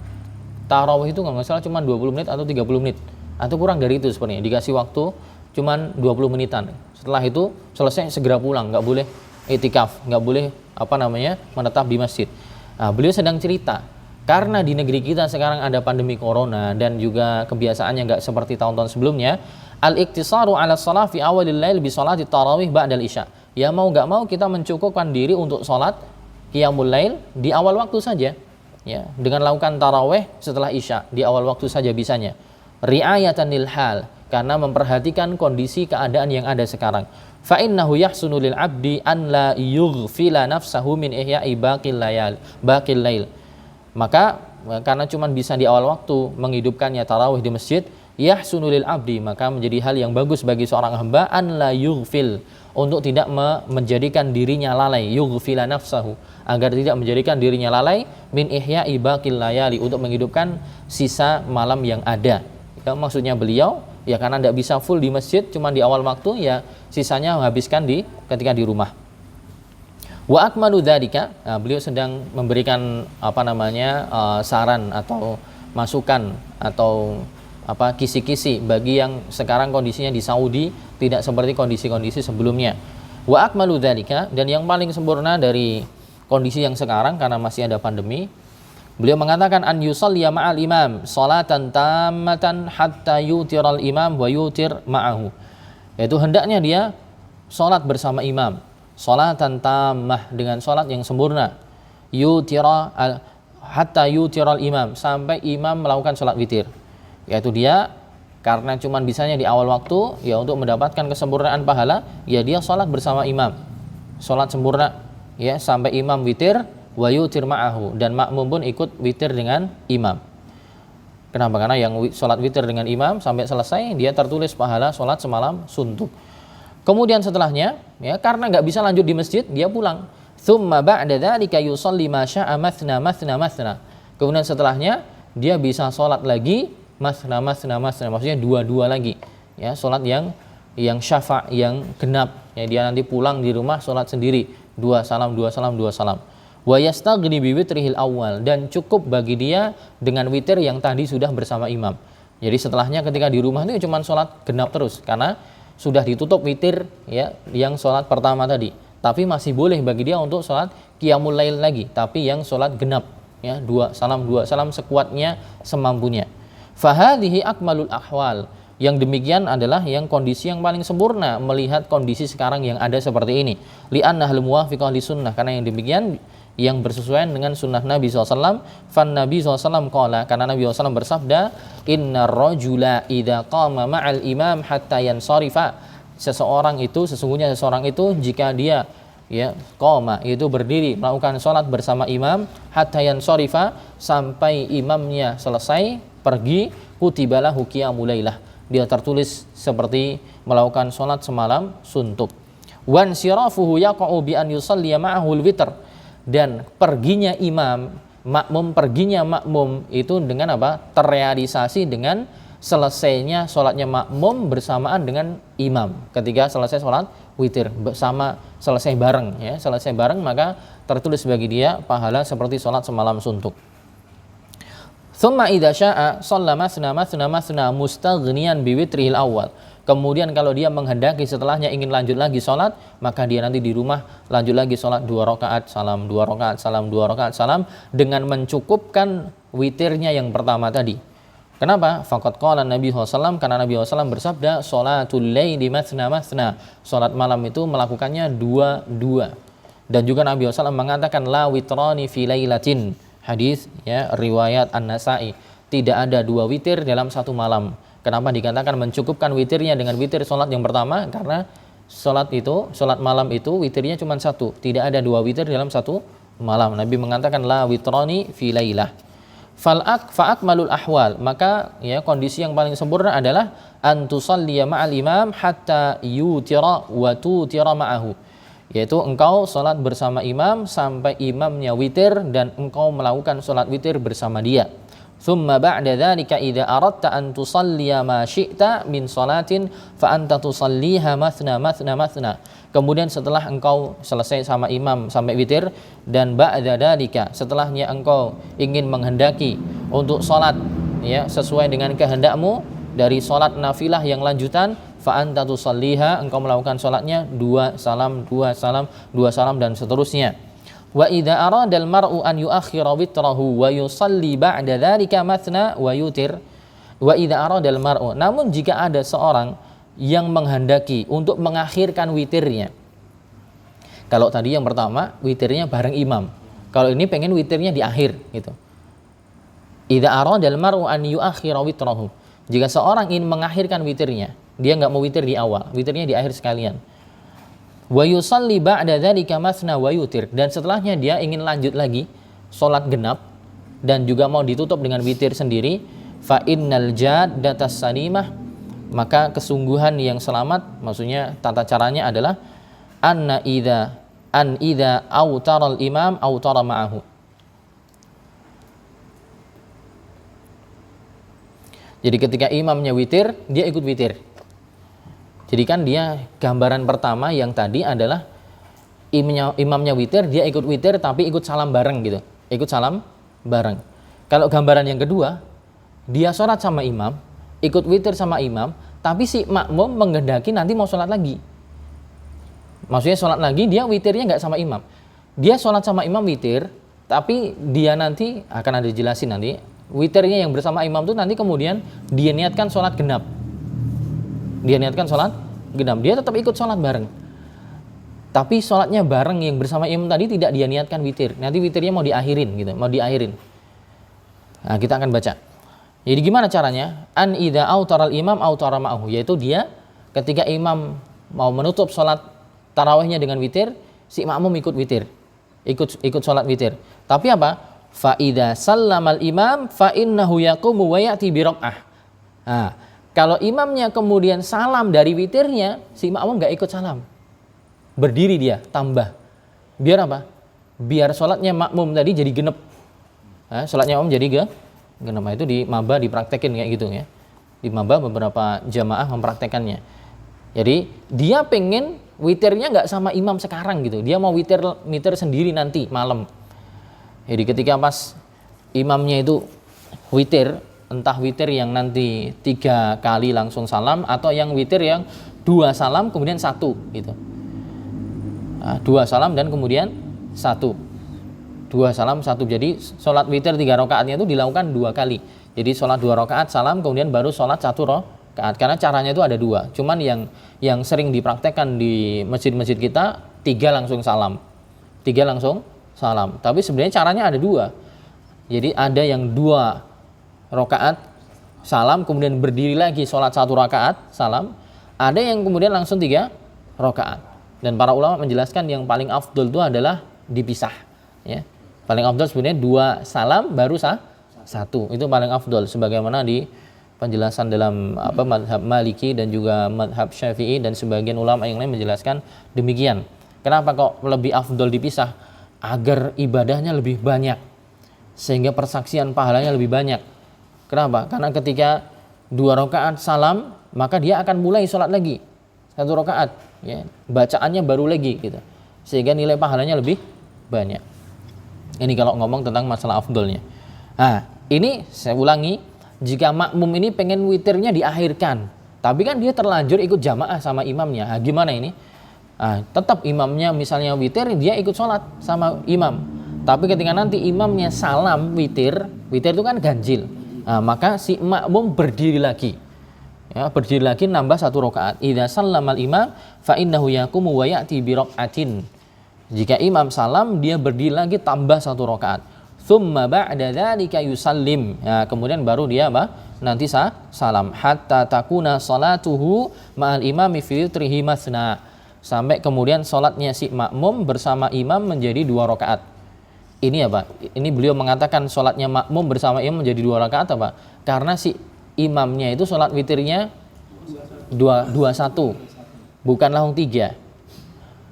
tarawih itu nggak salah cuma 20 menit atau 30 menit atau kurang dari itu sebenarnya. Dikasih waktu cuman 20 menitan. Setelah itu selesai segera pulang, nggak boleh itikaf, nggak boleh menetap di masjid. Nah, beliau sedang cerita, karena di negeri kita sekarang ada pandemi corona dan juga kebiasaannya nggak seperti tahun-tahun sebelumnya, al-iktisaru ala shalah fi awalil lail bi sholati tarawih ba'dal isya. Ya mau nggak mau kita mencukupkan diri untuk sholat qiyamul lail di awal waktu saja, ya, dengan lakukan tarawih setelah isya di awal waktu saja bisanya. Ri'ayatan lil hal, karena memperhatikan kondisi keadaan yang ada sekarang. Fa innahu yahsunu lil 'abdi an la yughfila nafsahu min ihya'i baqil lail. Maka karena cuma bisa di awal waktu menghidupkannya tarawih di masjid, yahsunu lil 'abdi, maka menjadi hal yang bagus bagi seorang hamba an la yughfil, untuk tidak menjadikan dirinya lalai, yughfila nafsahu, agar tidak menjadikan dirinya lalai min ihya'i baqil layali, untuk menghidupkan sisa malam yang ada. Ya, maksudnya beliau, ya karena tidak bisa full di masjid cuma di awal waktu, ya sisanya menghabiskan ketika di rumah. Wa akmalu dzalika, nah, beliau sedang memberikan saran atau masukan atau kisi-kisi bagi yang sekarang kondisinya di Saudi tidak seperti kondisi-kondisi sebelumnya. Wa akmalu dzalika, dan yang paling sempurna dari kondisi yang sekarang karena masih ada pandemi, beliau mengatakan an yusalliya ma'al imam salatan tammatan hatta yutiral imam wa yutir ma'ahu, yaitu hendaknya dia salat bersama imam, salatan tammah, dengan salat yang sempurna, hatta yutiral imam, sampai imam melakukan salat witir, yaitu dia karena cuman bisanya di awal waktu, ya untuk mendapatkan kesempurnaan pahala, ya dia salat bersama imam, salat sempurna, ya sampai imam witir, wa yutir ma'ahu, dan makmum pun ikut witir dengan imam. Kenapa? Karena yang salat witir dengan imam sampai selesai dia tertulis pahala salat semalam suntuk. Kemudian setelahnya, ya karena nggak bisa lanjut di masjid, dia pulang. Tsumma ba'da dzalika yusalli ma syaa mathna. Kemudian setelahnya dia bisa salat lagi mathna, maksudnya dua-dua lagi. Ya, salat yang syafa', yang genap. Ya, dia nanti pulang di rumah salat sendiri, 2 salam. Wa yastaghni bi witrihil awal, dan cukup bagi dia dengan witir yang tadi sudah bersama imam. Jadi setelahnya ketika di rumah itu cuma salat genap terus, karena sudah ditutup witir ya yang sholat pertama tadi, tapi masih boleh bagi dia untuk sholat qiyamul lail lagi, tapi yang sholat genap ya, dua salam sekuatnya semampunya. Fahadhihi akmalul ahwal, yang demikian adalah yang kondisi yang paling sempurna melihat kondisi sekarang yang ada seperti ini. Li'annahal muwafiqah li sunnah, karena yang demikian yang bersesuaian dengan sunnah Nabi SAW. Fan Nabi SAW qala, karena Nabi SAW bersabda, innar rajula idza qama ma'al imam hatta yansarifa, sesungguhnya seseorang itu jika dia ya qama, itu berdiri melakukan sholat bersama imam, hatta yansarifa, sampai imamnya selesai pergi, kutibalahu qiyamul lailah, dia tertulis seperti melakukan sholat semalam suntuk. Wan sirafuhu yaqa'u bi an yusalli ma'ahul witr, dan perginya makmum itu dengan apa? Terrealisasi dengan selesainya sholatnya makmum bersamaan dengan imam ketika selesai sholat witir, bersama selesai bareng ya, selesai bareng, maka tertulis bagi dia pahala seperti sholat semalam suntuk. Tsumma idza syaa shalla masna mustaghniyan bi witrihil awwal. Kemudian kalau dia menghendaki setelahnya ingin lanjut lagi sholat, maka dia nanti di rumah lanjut lagi sholat 2 rakaat salam, 2 rakaat salam, 2 rakaat salam, dengan mencukupkan witirnya yang pertama tadi. Kenapa? Faqad qala Nabi SAW, karena Nabi SAW bersabda, sholatul laili matsna, sholat malam itu melakukannya 2-2. Dan juga Nabi SAW mengatakan la witrani fi lailatin, hadis ya riwayat An-Nasa'i, tidak ada 2 witir dalam satu malam. Kenapa dikatakan mencukupkan witirnya dengan witir sholat yang pertama? Karena sholat malam itu witirnya cuma 1, tidak ada 2 witir dalam satu malam. Nabi mengatakan la witrani fi lailah. Fa'akmalul ahwal, maka ya kondisi yang paling sempurna adalah antusalliya ma'al imam hatta yutira wa tutira ma'ahu, yaitu engkau sholat bersama imam sampai imamnya witir dan engkau melakukan sholat witir bersama dia. Thumma ba'da dzalika idza aradta an tusalliya ma syi'ta min shalatin fa anta tusalliha mathna. Kemudian setelah engkau selesai sama imam sampai witir, dan ba'da dzalika, setelahnya engkau ingin menghendaki untuk salat ya sesuai dengan kehendakmu dari salat nafilah yang lanjutan, fa anta tusalliha, engkau melakukan salatnya 2 salam, 2 salam, 2 salam dan seterusnya. Wa idza arada al-mar'u an yu'akhkhira witrahu wa yusalli ba'da dzalika mathna wa yutir. Wa idza arada al-mar'u, namun jika ada seorang yang menghendaki untuk mengakhirkan witirnya. Kalau tadi yang pertama witirnya bareng imam, kalau ini pengen witirnya di akhir gitu. Idza arada al-mar'u an yu'akhkhira witrahu, jika seorang ingin mengakhirkan witirnya, dia enggak mau witir di awal, witirnya di akhir sekalian. Wa yusalli ba'da dzalika mathna wa yutir, dan setelahnya dia ingin lanjut lagi salat genap dan juga mau ditutup dengan witir sendiri. Fa innal jaddatas salimah, maka kesungguhan yang selamat, maksudnya tata caranya adalah an idza autara al imam autara ma'ahu. Jadi ketika imamnya witir, dia ikut witir. Jadi kan dia gambaran pertama yang tadi adalah imamnya witir, dia ikut witir tapi ikut salam bareng gitu. Ikut salam bareng. Kalau gambaran yang kedua, dia sholat sama imam, ikut witir sama imam, tapi si makmum menghendaki nanti mau sholat lagi. Maksudnya sholat lagi, dia witirnya nggak sama imam. Dia sholat sama imam witir, tapi dia nanti akan ada dijelasin nanti, witirnya yang bersama imam itu nanti kemudian dia niatkan sholat genap. Dia niatkan sholat genap, dia tetap ikut sholat bareng. Tapi sholatnya bareng yang bersama imam tadi tidak dia niatkan witir. Nanti witirnya mau diakhirin gitu, mau diakhirin. Nah, kita akan baca. Jadi gimana caranya? An idza autaral imam autara ma'ahu, yaitu dia ketika imam mau menutup sholat tarawihnya dengan witir, si makmum ikut witir. Ikut sholat witir. Tapi apa? Fa idza sallamal imam fa innahu yaqumu wa ya'ti bi rak'ah. Nah, kalau imamnya kemudian salam dari witirnya, si makmum nggak ikut salam, berdiri dia tambah. Biar apa? Biar sholatnya makmum tadi jadi genep. Sholatnya makmum jadi genep. Itu di maba dipraktekin kayak gitu ya. Di maba beberapa jamaah mempraktekannya. Jadi dia pengen witirnya nggak sama imam sekarang gitu. Dia mau witir sendiri nanti malam. Jadi ketika pas imamnya itu witir, entah witir yang nanti 3 kali langsung salam atau yang witir yang 2 salam kemudian 1 gitu. Nah, 2 salam dan kemudian 1. 2 salam 1. Jadi sholat witir 3 rakaatnya itu dilakukan 2 kali. Jadi sholat 2 rakaat salam kemudian baru sholat 1 rakaat. Karena caranya itu ada 2. Cuman yang sering dipraktekkan di masjid-masjid kita 3 langsung salam. 3 langsung salam. Tapi sebenarnya caranya ada 2. Jadi ada yang 2 rakaat salam kemudian berdiri lagi sholat 1 rakaat salam. Ada yang kemudian langsung 3 rakaat. Dan para ulama menjelaskan yang paling afdol itu adalah dipisah. Ya. Paling afdol sebenarnya 2 salam baru 1. Itu paling afdol. Sebagaimana di penjelasan dalam madhab Maliki dan juga madhab Syafi'i dan sebagian ulama yang lain menjelaskan demikian. Kenapa kok lebih afdol dipisah? Agar ibadahnya lebih banyak. Sehingga persaksian pahalanya lebih banyak. Kenapa? Karena ketika 2 rakaat salam, maka dia akan mulai sholat lagi. 1 rakaat, ya, bacaannya baru lagi gitu. Sehingga nilai pahalanya lebih banyak. Ini kalau ngomong tentang masalah afdolnya. Nah, ini saya ulangi, jika makmum ini pengen witirnya diakhirkan, tapi kan dia terlanjur ikut jamaah sama imamnya. Nah, gimana ini? Nah, tetap imamnya misalnya witir, dia ikut sholat sama imam. Tapi ketika nanti imamnya salam witir itu kan ganjil. Nah, maka si makmum berdiri lagi. Ya, berdiri lagi nambah 1 rakaat. Idza sallamal imam fa innahu yaqumu wa ya'ti bi rak'atin. Jika imam salam, dia berdiri lagi tambah 1 rakaat. Tsumma ba'da dzalika yusallim. Ya, kemudian baru dia nanti salam hatta takuna salatuhu ma'al imami fi witrihi masna. Sampai kemudian salatnya si makmum bersama imam menjadi 2 rakaat. Ini apa? Ini beliau mengatakan salatnya makmum bersama imam menjadi 2 rakaat apa? Karena si imamnya itu sholat witirnya 2-1, bukan langsung 3.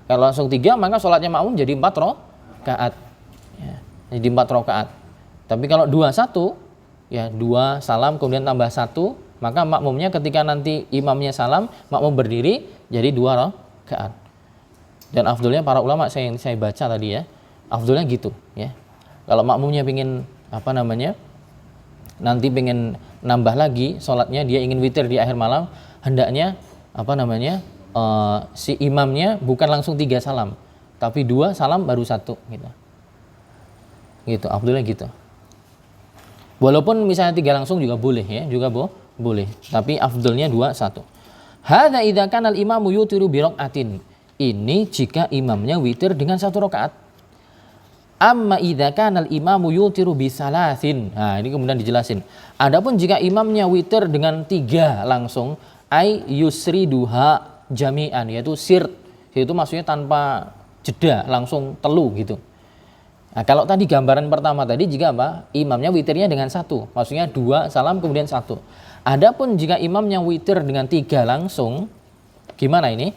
Kalau langsung 3 maka sholatnya makmum jadi 4 rakaat. Ya, jadi 4 rakaat. Tapi kalau 2-1, ya 2 salam kemudian tambah 1, maka makmumnya ketika nanti imamnya salam, makmum berdiri jadi 2 rakaat. Dan afdolnya para ulama yang saya baca tadi ya, afdolnya gitu ya. Kalau makmumnya pengen nanti pengen nambah lagi sholatnya, dia ingin witir di akhir malam, hendaknya si imamnya bukan langsung 3 salam, tapi 2 salam baru 1 gitu. Afdolnya gitu. Walaupun misalnya 3 langsung juga boleh ya, juga boleh. Tapi afdolnya 2-1. Hadza idza kana al-imamu yutiru bi rak'atin. Ini jika imamnya witir dengan 1 rakaat. Amma idza kana al-imamu yutiru bi salasin. Nah, ini kemudian dijelasin. Adapun jika imamnya witir dengan 3 langsung, ai yusriduha jami'an, yaitu sirt. Itu maksudnya tanpa jeda, langsung telu gitu. Nah, kalau tadi gambaran pertama tadi jika imamnya witirnya dengan 1, maksudnya 2 salam kemudian 1. Adapun jika imamnya witir dengan 3 langsung, gimana ini?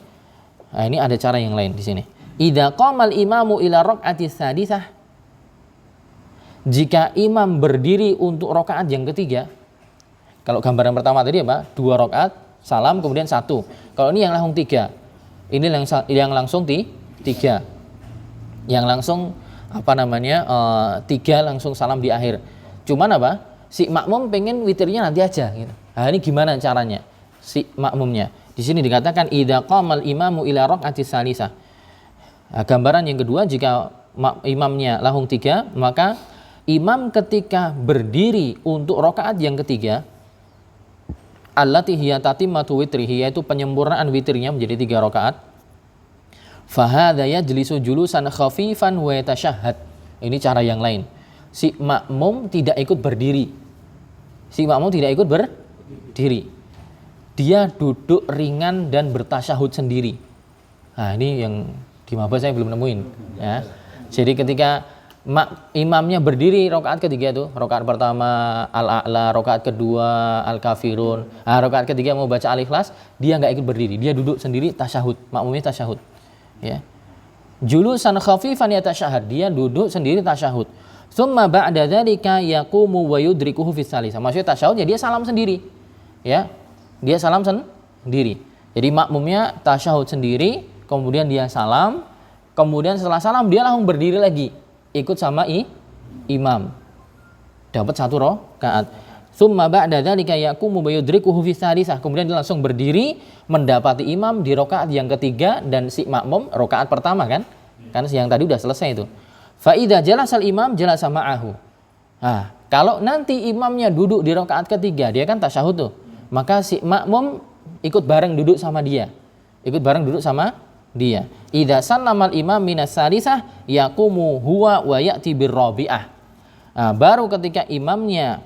Nah, ini ada cara yang lain di sini. Idza qamal imamu ila rak'atis sadisah. Jika imam berdiri untuk rakaat yang ketiga, kalau gambaran pertama tadi 2 rakaat, salam kemudian 1. Kalau ini yang langsung 3. Ini yang langsung 3. Yang langsung 3 langsung salam di akhir. Cuman si makmum pengen witirnya nanti aja gitu. Nah, ini gimana caranya? Si makmumnya. Di sini dikatakan idza qamal imamu ila rak'atis salisah. Nah, gambaran yang kedua, jika imamnya langsung 3, maka imam ketika berdiri untuk rakaat yang ketiga, allati hiya tatimmatu witrihi, yaitu penyempurnaan witirnya menjadi 3 rakaat, fa hadza yajlisu julusan khafifan wa yatashahhad. Ini cara yang lain. Si makmum tidak ikut berdiri. Dia duduk ringan dan bertasyahud sendiri. Nah, ini yang di mabah saya belum nemuin ya. Jadi ketika imamnya berdiri rakaat ketiga itu, rakaat pertama al-a'la, rakaat kedua al-kafirun, rakaat ketiga mau baca al-ikhlas, dia nggak ikut berdiri, dia duduk sendiri tasyahud, makmumnya tasyahud ya. Julusan khafifan yatashahhad, dia duduk sendiri tasyahud. Tsumma ba'da dzalika yaqumu wa yudrikuhu fis salisah. Maksudnya tasyahud ya dia salam sendiri ya, dia salam sendiri. Jadi makmumnya tasyahud sendiri, kemudian dia salam, kemudian setelah salam dia langsung berdiri lagi ikut sama imam, dapat 1 rakaat. Tsumma ba'da dzalika yaqumu bayudrikuhu fi tsalisah. Kemudian dia langsung berdiri mendapati imam di rakaat yang ketiga dan si makmum rakaat pertama kan? Kan yang tadi udah selesai itu. Fa idza jalasal imam jalasa ma'ahu. Nah, kalau nanti imamnya duduk di rakaat ketiga, dia kan tasyahud tuh. Maka si makmum ikut bareng duduk sama dia. Ikut bareng duduk sama dia. Idza sallamal imam minas tsalisah yaqumu huwa wa ya'ti birrabi'ah. Nah, baru ketika imamnya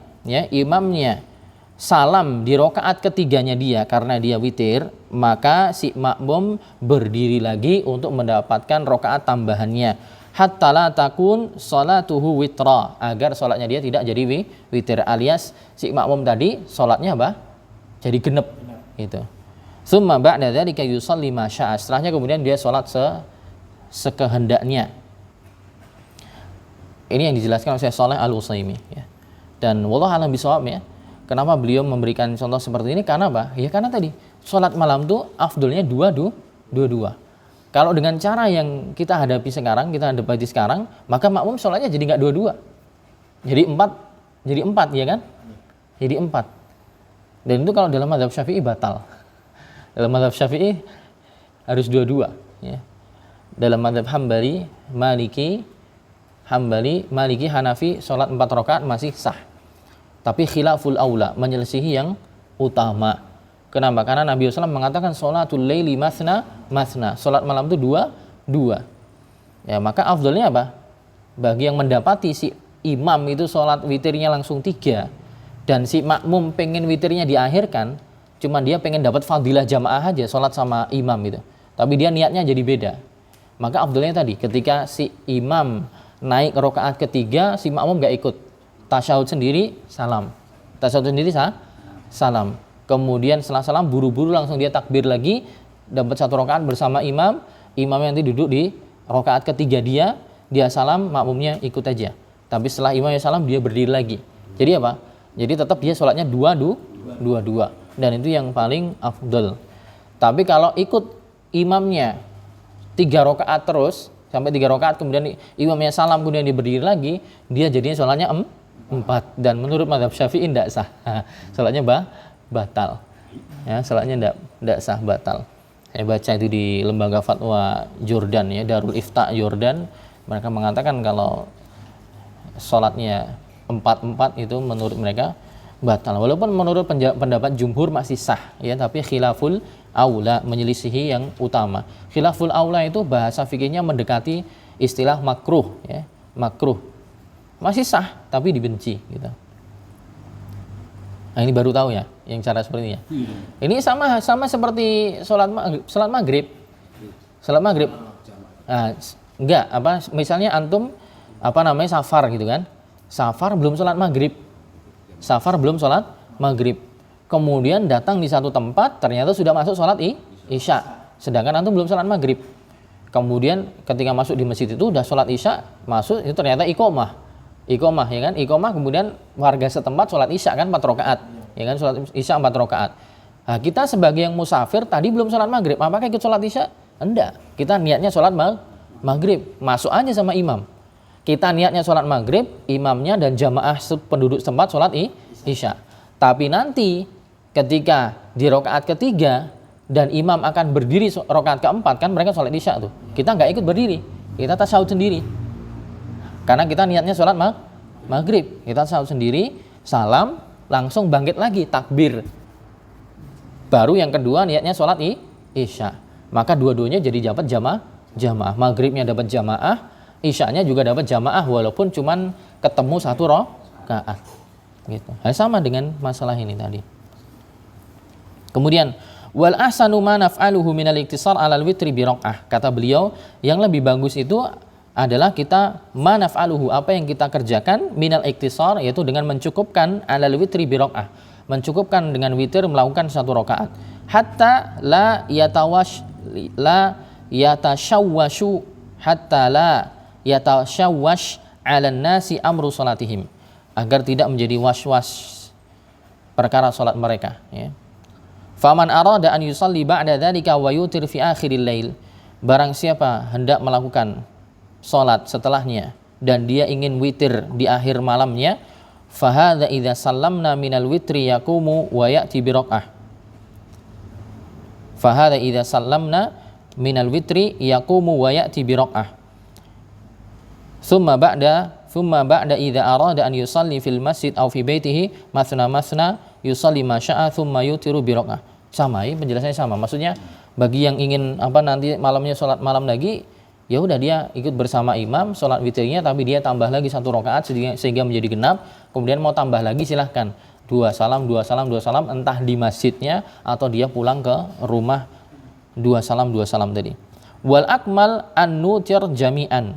salam di rakaat ketiganya dia karena dia witir, maka si makmum berdiri lagi untuk mendapatkan rakaat tambahannya. Hatta la takun salatuhu witra, agar salatnya dia tidak jadi witir, alias si makmum tadi salatnya apa? Jadi genep gitu. Tsumma ba'da dzalika yusalli ma syaa. Setelahnya kemudian dia salat sekehendaknya. Ini yang dijelaskan oleh Shalih Al-Utsaimin ya. Dan wallahu a'lam bishawab ya. Kenapa beliau memberikan contoh seperti ini? Karena apa? Ya karena tadi salat malam tuh afdolnya dua-dua. Kalau dengan cara yang kita hadapi sekarang, maka makmum salatnya jadi nggak dua-dua. Jadi empat ya kan? Jadi empat. Dan itu kalau dalam mazhab Syafi'i batal. Dalam mazhab Syafi'i harus dua-dua ya. Dalam mazhab Maliki, Hanafi salat 4 rakaat masih sah. Tapi khilaful aula, menyelisihi yang utama. Kenapa? Karena Nabi SAW mengatakan sholatul laili masna. Salat malam itu dua. Ya, maka afdalnya apa? Bagi yang mendapati si imam itu salat witirnya langsung 3 dan si makmum pengen witirnya diakhirkan, cuman dia pengen dapat fadilah jamaah aja salat sama imam itu. Tapi dia niatnya jadi beda. Maka afdalnya tadi ketika si imam naik rakaat ketiga, si makmum nggak ikut, tasyahud sendiri salam, salam. Kemudian setelah salam buru-buru langsung dia takbir lagi, dapat 1 rakaat bersama imam yang nanti duduk di rakaat ketiga dia salam, makmumnya ikut aja. Tapi setelah imamnya salam dia berdiri lagi. Jadi apa? Jadi tetap dia sholatnya dua. Dan itu yang paling afdal. Tapi kalau ikut imamnya 3 rakaat terus sampai 3 rakaat kemudian imamnya salam kemudian dia berdiri lagi, dia jadinya sholatnya 4. Dan menurut mazhab Syafi'i tidak sah. Sholatnya batal. Ya, sholatnya tidak sah, batal. Saya baca itu di lembaga fatwa Jordan ya, Darul Ifta Jordan, mereka mengatakan kalau sholatnya 4 itu menurut mereka batal. Walaupun menurut pendapat jumhur masih sah ya, tapi khilaful aula, menyelisihi yang utama. Khilaful aula itu bahasa fikihnya mendekati istilah makruh ya, makruh. Masih sah tapi dibenci gitu. Nah, ini baru tahu ya yang cara seperti ini ya. Ini sama seperti salat maghrib. Nah, enggak misalnya antum safar gitu kan. Safar belum sholat maghrib. Kemudian datang di satu tempat ternyata sudah masuk sholat isya. Sedangkan antum belum sholat maghrib. Kemudian ketika masuk di masjid itu udah sholat isya, masuk itu ternyata iqomah ya kan. Iqomah kemudian warga setempat sholat isya kan 4 rakaat. Ya kan, sholat isya 4 rakaat. Nah, kita sebagai yang musafir tadi belum sholat maghrib, apakah ikut sholat isya? Enggak. Kita niatnya sholat maghrib, masuk aja sama imam. Kita niatnya sholat maghrib, imamnya dan jamaah penduduk setempat sholat isya. Tapi nanti ketika di rakaat ketiga dan imam akan berdiri rakaat keempat, kan mereka sholat isya tuh. Kita nggak ikut berdiri, kita tasyahud sendiri. Karena kita niatnya sholat maghrib, kita tasyahud sendiri, salam, langsung bangkit lagi, takbir. Baru yang kedua niatnya sholat isya. Maka dua-duanya jadi dapat jamaah. Maghribnya dapat jamaah, isyanya juga dapat jamaah walaupun cuman ketemu 1 rakaat. Gitu. Sama dengan masalah ini tadi. Kemudian wal ahsanu ma naf'aluhu minal iktisar 'alal witri bi raq'ah. Kata beliau, yang lebih bagus itu adalah kita ma naf'aluhu, apa yang kita kerjakan minal iktisar, yaitu dengan mencukupkan 'alal witri bi raq'ah. Mencukupkan dengan witir melakukan 1 rakaat. Hatta la yatashawwash 'alan nasi amru salatihim, agar tidak menjadi was-was perkara salat mereka ya. Faman arada an yusalli ba'da dzalika wa yutir fi akhiril lail, barang siapa hendak melakukan salat setelahnya dan dia ingin witir di akhir malamnya, Fahadha idza sallamna minal witri yaqumu wa ya'ti bi raq'ah. Fahadha idza sallamna minal witri yaqumu wa ya'ti bi raq'ah. Thumma ba'da idza arada an yusalli fil masjid aw fi baitihi masna yusalli ma syaa thumma yutiru bi raq'ah. Sama, penjelasannya sama. Maksudnya bagi yang ingin nanti malamnya sholat malam lagi, ya udah dia ikut bersama imam sholat witirnya, tapi dia tambah lagi 1 rakaat sehingga menjadi genap. Kemudian mau tambah lagi silahkan, 2 salam, entah di masjidnya atau dia pulang ke rumah 2 salam tadi. Wal akmal an nutir jami'an.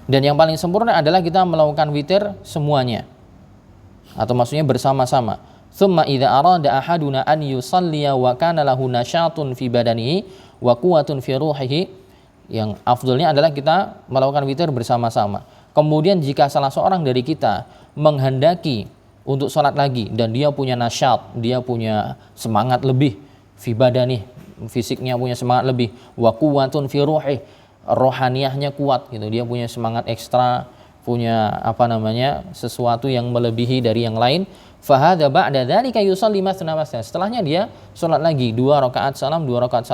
Dan yang paling sempurna adalah kita melakukan witir semuanya, atau maksudnya bersama-sama. Thumma idza arada ahaduna an yusalliya wa kana lahu nasyatun fi badanihi wa quwwatun fi ruhihi, yang afdolnya adalah kita melakukan witir bersama-sama. Kemudian jika salah seorang dari kita menghendaki untuk sholat lagi dan dia punya nasyat, dia punya semangat lebih, fi badani, fisiknya punya semangat lebih, wa quwwatun fi ruhihi, rohaniyahnya kuat gitu, dia punya semangat ekstra, punya sesuatu yang melebihi dari yang lain. Fahadha ba'da dzalika yusalli masna. Setelahnya dia salat lagi 2 rakaat salam, 2 rakaat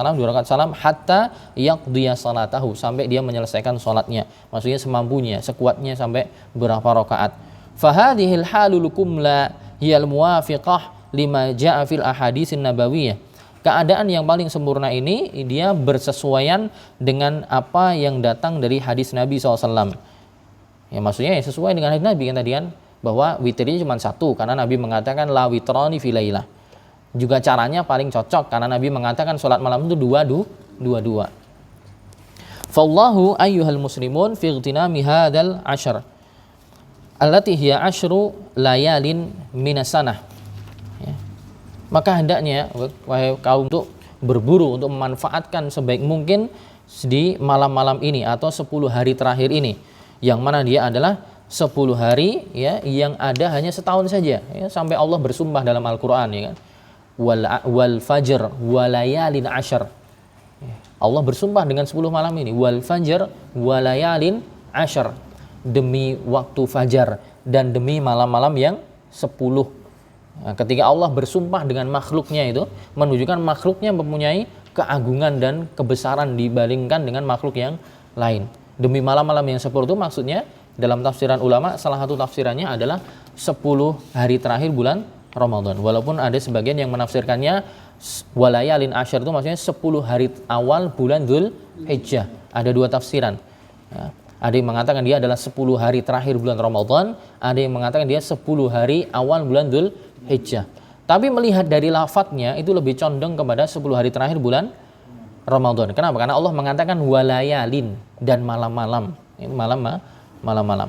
salam hatta yaqdiya salatahu, sampai dia menyelesaikan salatnya. Maksudnya semampunya, sekuatnya sampai berapa rakaat. Fahadhil halul kumla hiyal muwafiqah lima jaa fil ahaditsin nabawiyah. Keadaan yang paling sempurna ini dia bersesuaian dengan apa yang datang dari hadis Nabi SAW. Ya maksudnya sesuai dengan hadis Nabi kan tadi kan, bahwa witirnya cuma 1 karena Nabi mengatakan la witrani fi lailah. Juga caranya paling cocok karena Nabi mengatakan salat malam itu 2. Fallahu ayyuhal muslimun fi ightinami hadzal ashr allati hiya asyru layalin minas sanah. Ya. Maka hendaknya wahai kaum untuk berburu untuk memanfaatkan sebaik mungkin di malam-malam ini atau 10 hari terakhir ini, yang mana dia adalah 10 hari ya yang ada hanya setahun saja ya, sampai Allah bersumpah dalam Al-Qur'an ya kan, wal fajr walayalin asyr. Allah bersumpah dengan 10 malam ini, wal fajr walayalin asyr, demi waktu fajar dan demi malam-malam yang 10. Nah, ketika Allah bersumpah dengan makhluknya itu menunjukkan makhluknya mempunyai keagungan dan kebesaran dibandingkan dengan makhluk yang lain. Demi malam-malam yang 10 itu maksudnya dalam tafsiran ulama, salah satu tafsirannya adalah 10 hari terakhir bulan Ramadan. Walaupun ada sebagian yang menafsirkannya walayalin asyr itu maksudnya 10 hari awal bulan Dzul Hijjah. Ada 2 tafsiran. Ya. Ada yang mengatakan dia adalah 10 hari terakhir bulan Ramadan, ada yang mengatakan dia 10 hari awal bulan Dzul Hijjah. Tapi melihat dari lafadznya itu lebih condong kepada 10 hari terakhir bulan Ramadan. Kenapa? Karena Allah mengatakan walayalin dan malam-malam. Ini malam-malam.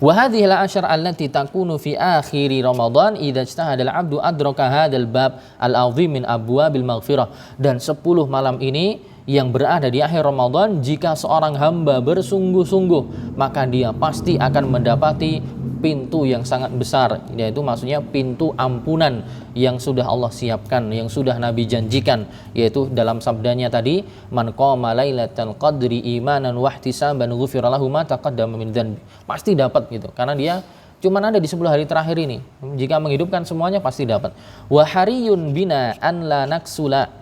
Wa hadhihi al-ashr allati takunu fi akhir Ramadan idza ijtahada al-'abdu adraka hadzal bab al-'azim min abwabil maghfirah. Dan 10 malam ini yang berada di akhir Ramadan, jika seorang hamba bersungguh-sungguh maka dia pasti akan mendapati pintu yang sangat besar, yaitu maksudnya pintu ampunan yang sudah Allah siapkan, yang sudah Nabi janjikan, yaitu dalam sabdanya tadi, man qama lailatal qadri imanan wa ihtisaban ghufira lahu ma taqaddama min dzanbi. Pasti dapat gitu, karena dia cuma ada di 10 hari terakhir ini. Jika menghidupkan semuanya pasti dapat. Wa hariyun bina an la naksala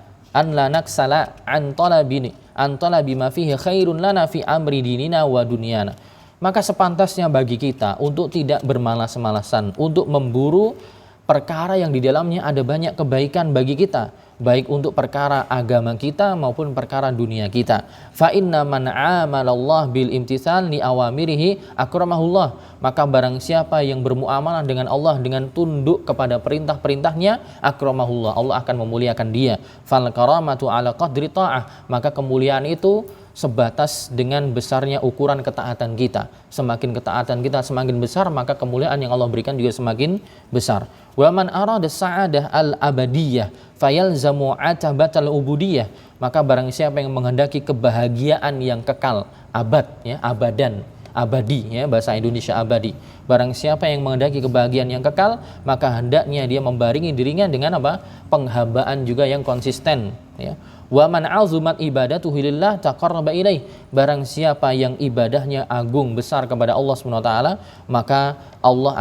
an talabi ma fihi khairun lana fi amri dinina wa dunyana. Maka sepantasnya bagi kita untuk tidak bermalas-malasan, untuk memburu perkara yang di dalamnya ada banyak kebaikan bagi kita, baik untuk perkara agama kita maupun perkara dunia kita. Fa inna man amalallah bil imtithal li awamirihi akramahullah. Maka barang siapa yang bermuamalah dengan Allah dengan tunduk kepada perintah-perintahnya, akramahullah, Allah akan memuliakan dia. Fal karamatu ala qadri ta'ah. Maka kemuliaan itu sebatas dengan besarnya ukuran ketaatan kita. Semakin ketaatan kita semakin besar, maka kemuliaan yang Allah berikan juga semakin besar. Wa man arada sa'adah al-abadiyah fayalzamu atabatal ubudiyah. Maka barang siapa yang menghendaki kebahagiaan yang kekal, abad ya, abadan, abadi ya, bahasa Indonesia abadi. Barang siapa yang menghendaki kebahagiaan yang kekal, maka hendaknya dia membaringi dirinya dengan apa? Penghambaan juga yang konsisten ya. Wa man 'azumat ibadatuhu lillah taqarraba ilaih. Barang siapa yang ibadahnya agung besar kepada Allah Subhanahu wa taala, maka Allah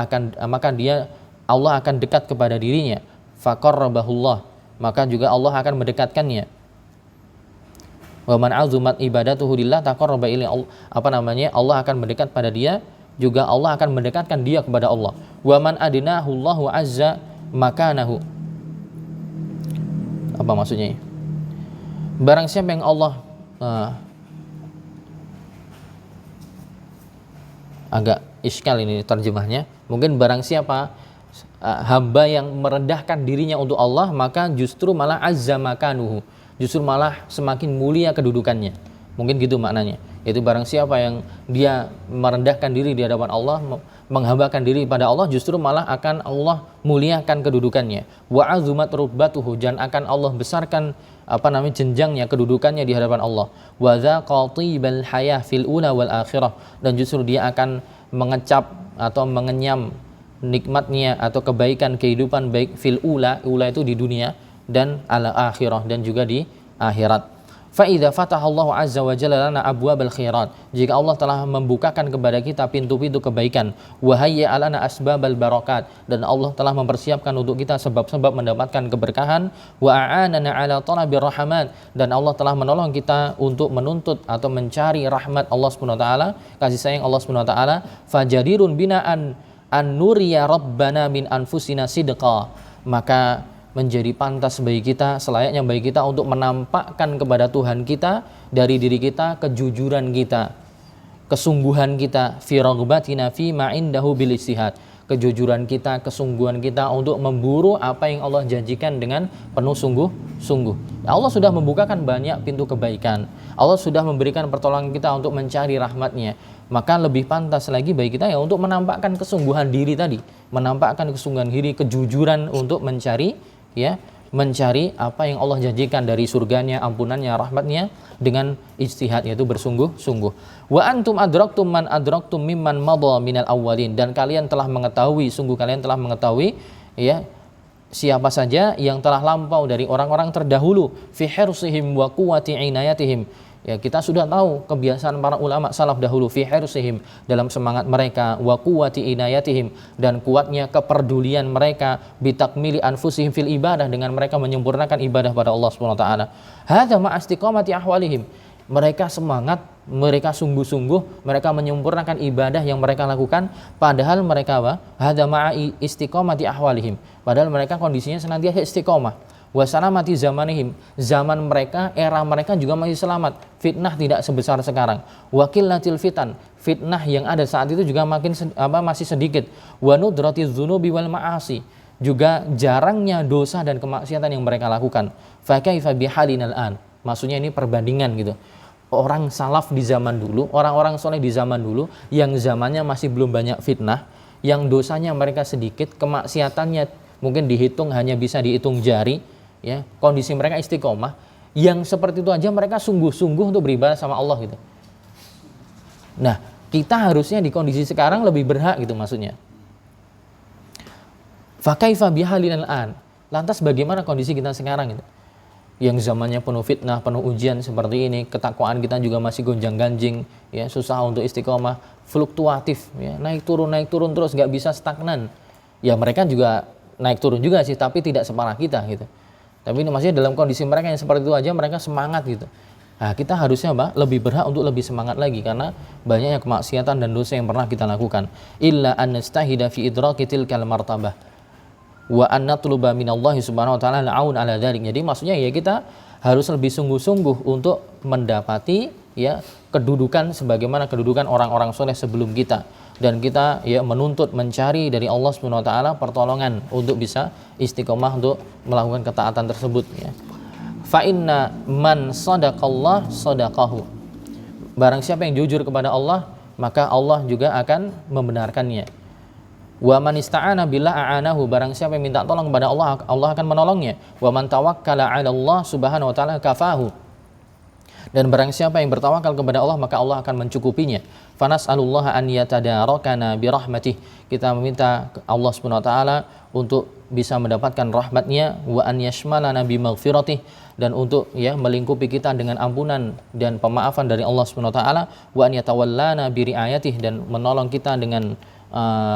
akan dekat kepada dirinya. Faqarrabahullah, maka juga Allah akan mendekatkannya. Wa man 'azumat ibadatuhu lillah taqarraba ilaih. Allah akan mendekat pada dia, juga Allah akan mendekatkan dia kepada Allah. Wa man adnahu Allahu azza makanahu. Apa maksudnya? Barang siapa yang Allah agak iskal ini terjemahnya. Mungkin barang siapa hamba yang merendahkan dirinya untuk Allah, maka justru malah azza makanuhu, justru malah semakin mulia kedudukannya. Mungkin gitu maknanya. Itu barang siapa yang dia merendahkan diri di hadapan Allah, menghambakan diri pada Allah, justru malah akan Allah muliakan kedudukannya. Wa azumat rutbatuhu, dan akan Allah besarkan jenjangnya, kedudukannya di hadapan Allah. Wa dzaqatibal hayah fil ula wal akhirah, dan justru dia akan mengecap atau mengenyam nikmatnya atau kebaikan kehidupan baik fil ula itu di dunia, dan ala akhirah, dan juga di akhirat. Fa idza fatahallahu azza wa jalla lana abwabal khairat, jika Allah telah membukakan kepada kita pintu-pintu kebaikan, wa hayya alana asbabal barakat, dan Allah telah mempersiapkan untuk kita sebab-sebab mendapatkan keberkahan, wa a'anana ala talabir rahmat, dan Allah telah menolong kita untuk menuntut atau mencari rahmat Allah Subhanahu wa taala, kasih sayang Allah Subhanahu wa taala, fajadirun binaan an nuriya rabbana min anfusina sidqa, maka menjadi pantas bagi kita, selayaknya bagi kita untuk menampakkan kepada Tuhan kita dari diri kita kejujuran kita, kesungguhan kita, fi raghbatina fi ma indahu bil istihad, kejujuran kita, kesungguhan kita untuk memburu apa yang Allah janjikan dengan penuh sungguh-sungguh. Allah sudah membukakan banyak pintu kebaikan, Allah sudah memberikan pertolongan kita untuk mencari rahmatnya, maka lebih pantas lagi bagi kita ya untuk menampakkan kesungguhan diri tadi, menampakkan kesungguhan diri, kejujuran untuk mencari apa yang Allah janjikan dari surganya, ampunannya, rahmatnya, dengan ijtihad, yaitu bersungguh-sungguh. Wa antum adraktum man adraktum mimman madha minal awwalin, dan kalian telah mengetahui, sungguh kalian telah mengetahui siapa saja yang telah lampau dari orang-orang terdahulu, fi hirsihim wa quwwati inayatihim. Kita sudah tahu kebiasaan para ulama salaf dahulu, fi hirsihim, dalam semangat mereka, wa quwwati inayatihim, dan kuatnya kepedulian mereka, bitakmili anfusihim fil ibadah, dengan mereka menyempurnakan ibadah pada Allah Subhanahu wa taala. Hadza ma istiqamati ahwalihim, mereka semangat, mereka sungguh-sungguh, mereka menyempurnakan ibadah yang mereka lakukan, padahal mereka hadza ma istiqamati ahwalihim, padahal mereka kondisinya senantiasa istiqomah. Wasalamati zamanihim, zaman mereka, era mereka juga masih selamat, fitnah tidak sebesar sekarang. Waqillatil fitan, fitnah yang ada saat itu juga masih sedikit. Wa nudratiz dzunubi wal ma'asi, juga jarangnya dosa dan kemaksiatan yang mereka lakukan. Fa kaifa bihalinal an, maksudnya ini perbandingan gitu. Orang salaf di zaman dulu, orang-orang soleh di zaman dulu, yang zamannya masih belum banyak fitnah, yang dosanya mereka sedikit, kemaksiatannya mungkin hanya bisa dihitung jari, kondisi mereka istiqomah, yang seperti itu aja mereka sungguh-sungguh untuk beribadah sama Allah gitu. Nah, kita harusnya di kondisi sekarang lebih berhak gitu maksudnya. Fa kaifa bihalinal an, lantas bagaimana kondisi kita sekarang gitu? Yang zamannya penuh fitnah, penuh ujian seperti ini, ketakwaan kita juga masih gonjang-ganjing, susah untuk istiqomah, fluktuatif, naik turun terus, nggak bisa stagnan. Ya mereka juga naik turun juga sih, tapi tidak separah kita gitu. Tapi ini maksudnya dalam kondisi mereka yang seperti itu aja mereka semangat gitu. Nah, kita harusnya lebih berhak untuk lebih semangat lagi, karena banyaknya kemaksiatan dan dosa yang pernah kita lakukan. Illa an nastahida fi idraki tilkal martabah wa an natluba minallahi subhanahu wa ta'ala al-aun ala dzalik. Jadi maksudnya kita harus lebih sungguh-sungguh untuk mendapati kedudukan sebagaimana kedudukan orang-orang soleh sebelum kita, dan kita menuntut, mencari dari Allah Subhanahu wa taala pertolongan untuk bisa istiqomah untuk melakukan ketaatan tersebut Fa inna man sadaqallah sadaqahu, barang siapa yang jujur kepada Allah, maka Allah juga akan membenarkannya. Wa man ista'ana billah a'anahu, barang siapa yang minta tolong kepada Allah, Allah akan menolongnya. Wa man tawakkala 'ala Allah subhanahu wa ta'ala kafahu, Dan barang siapa yang bertawakal kepada Allah, maka Allah akan mencukupinya. Fanas'alullaha an yatadarakana birahmatih. Kita meminta Allah Subhanahu wa taala untuk bisa mendapatkan rahmatnya, wa an yashmalana bimaghfiratih, dan untuk ya melingkupi kita dengan ampunan dan pemaafan dari Allah Subhanahu wa taala, wa an yatawallana biriayatih, dan menolong kita dengan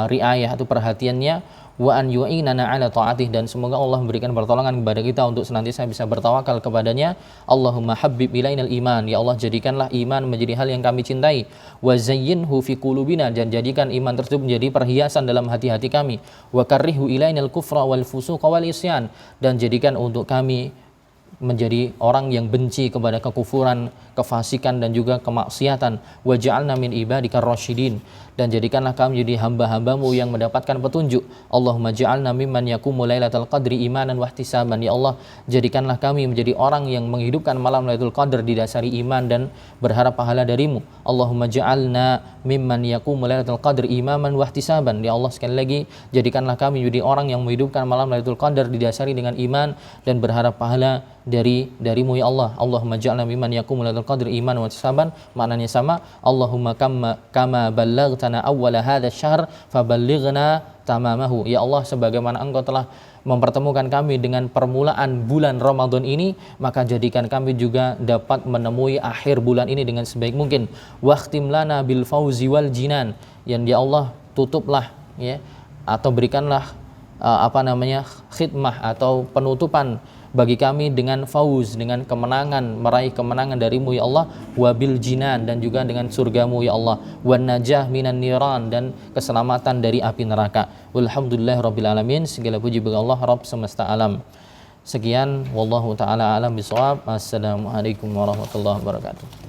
riayah atau perhatiannya, wa an yu'inana ala ta'atih, dan semoga Allah memberikan pertolongan kepada kita untuk senantiasa bisa bertawakal kepadanya. Allahumma habbib ilainal iman, ya Allah jadikanlah iman menjadi hal yang kami cintai, wa zayyinhu fi qulubina, dan jadikan iman tersebut menjadi perhiasan dalam hati-hati kami, wa karrihu ilainal kufra wal fusuqa wal isyan, dan jadikan untuk kami menjadi orang yang benci kepada kekufuran, kefasikan, dan juga kemaksiatan. Waj'alna min ibadikar rasyidin, dan jadikanlah kami jadi hamba-hambamu yang mendapatkan petunjuk. Allahumma ja'alna mimman yaqumu lailatal qadri imanan wahtisaban, ya Allah jadikanlah kami menjadi orang yang menghidupkan malam Lailatul Qadar didasari iman dan berharap pahala darimu. Allahumma ja'alna mimman yaqumu lailatul qadri imaman wahtisaban, ya Allah sekali lagi jadikanlah kami menjadi orang yang menghidupkan malam Lailatul Qadar didasari dengan iman dan berharap pahala darimu ya Allah. Allahumma ja'alna mimman yaqumu lailatul qadri iman wa ihtisaban, maknanya sama. Allahumma kama ballaghtana awwala hadzal syahr faballighna tamamahu, ya Allah sebagaimana Engkau telah mempertemukan kami dengan permulaan bulan Ramadan ini, maka jadikan kami juga dapat menemui akhir bulan ini dengan sebaik mungkin. Waqtim lana bil fauzi wal jinan, yang ya Allah tutuplah ya atau berikanlah khidmah atau penutupan bagi kami dengan fauz, dengan kemenangan, meraih kemenangan darimu ya Allah, wabil jinan, dan juga dengan surgamu ya Allah, wan najah minan niran, dan keselamatan dari api neraka. Walhamdulillahirabbil alamin, segala puji bagi Allah Rabb semesta alam. Sekian, wallahu taala alam bisawab. Assalamualaikum warahmatullahi wabarakatuh.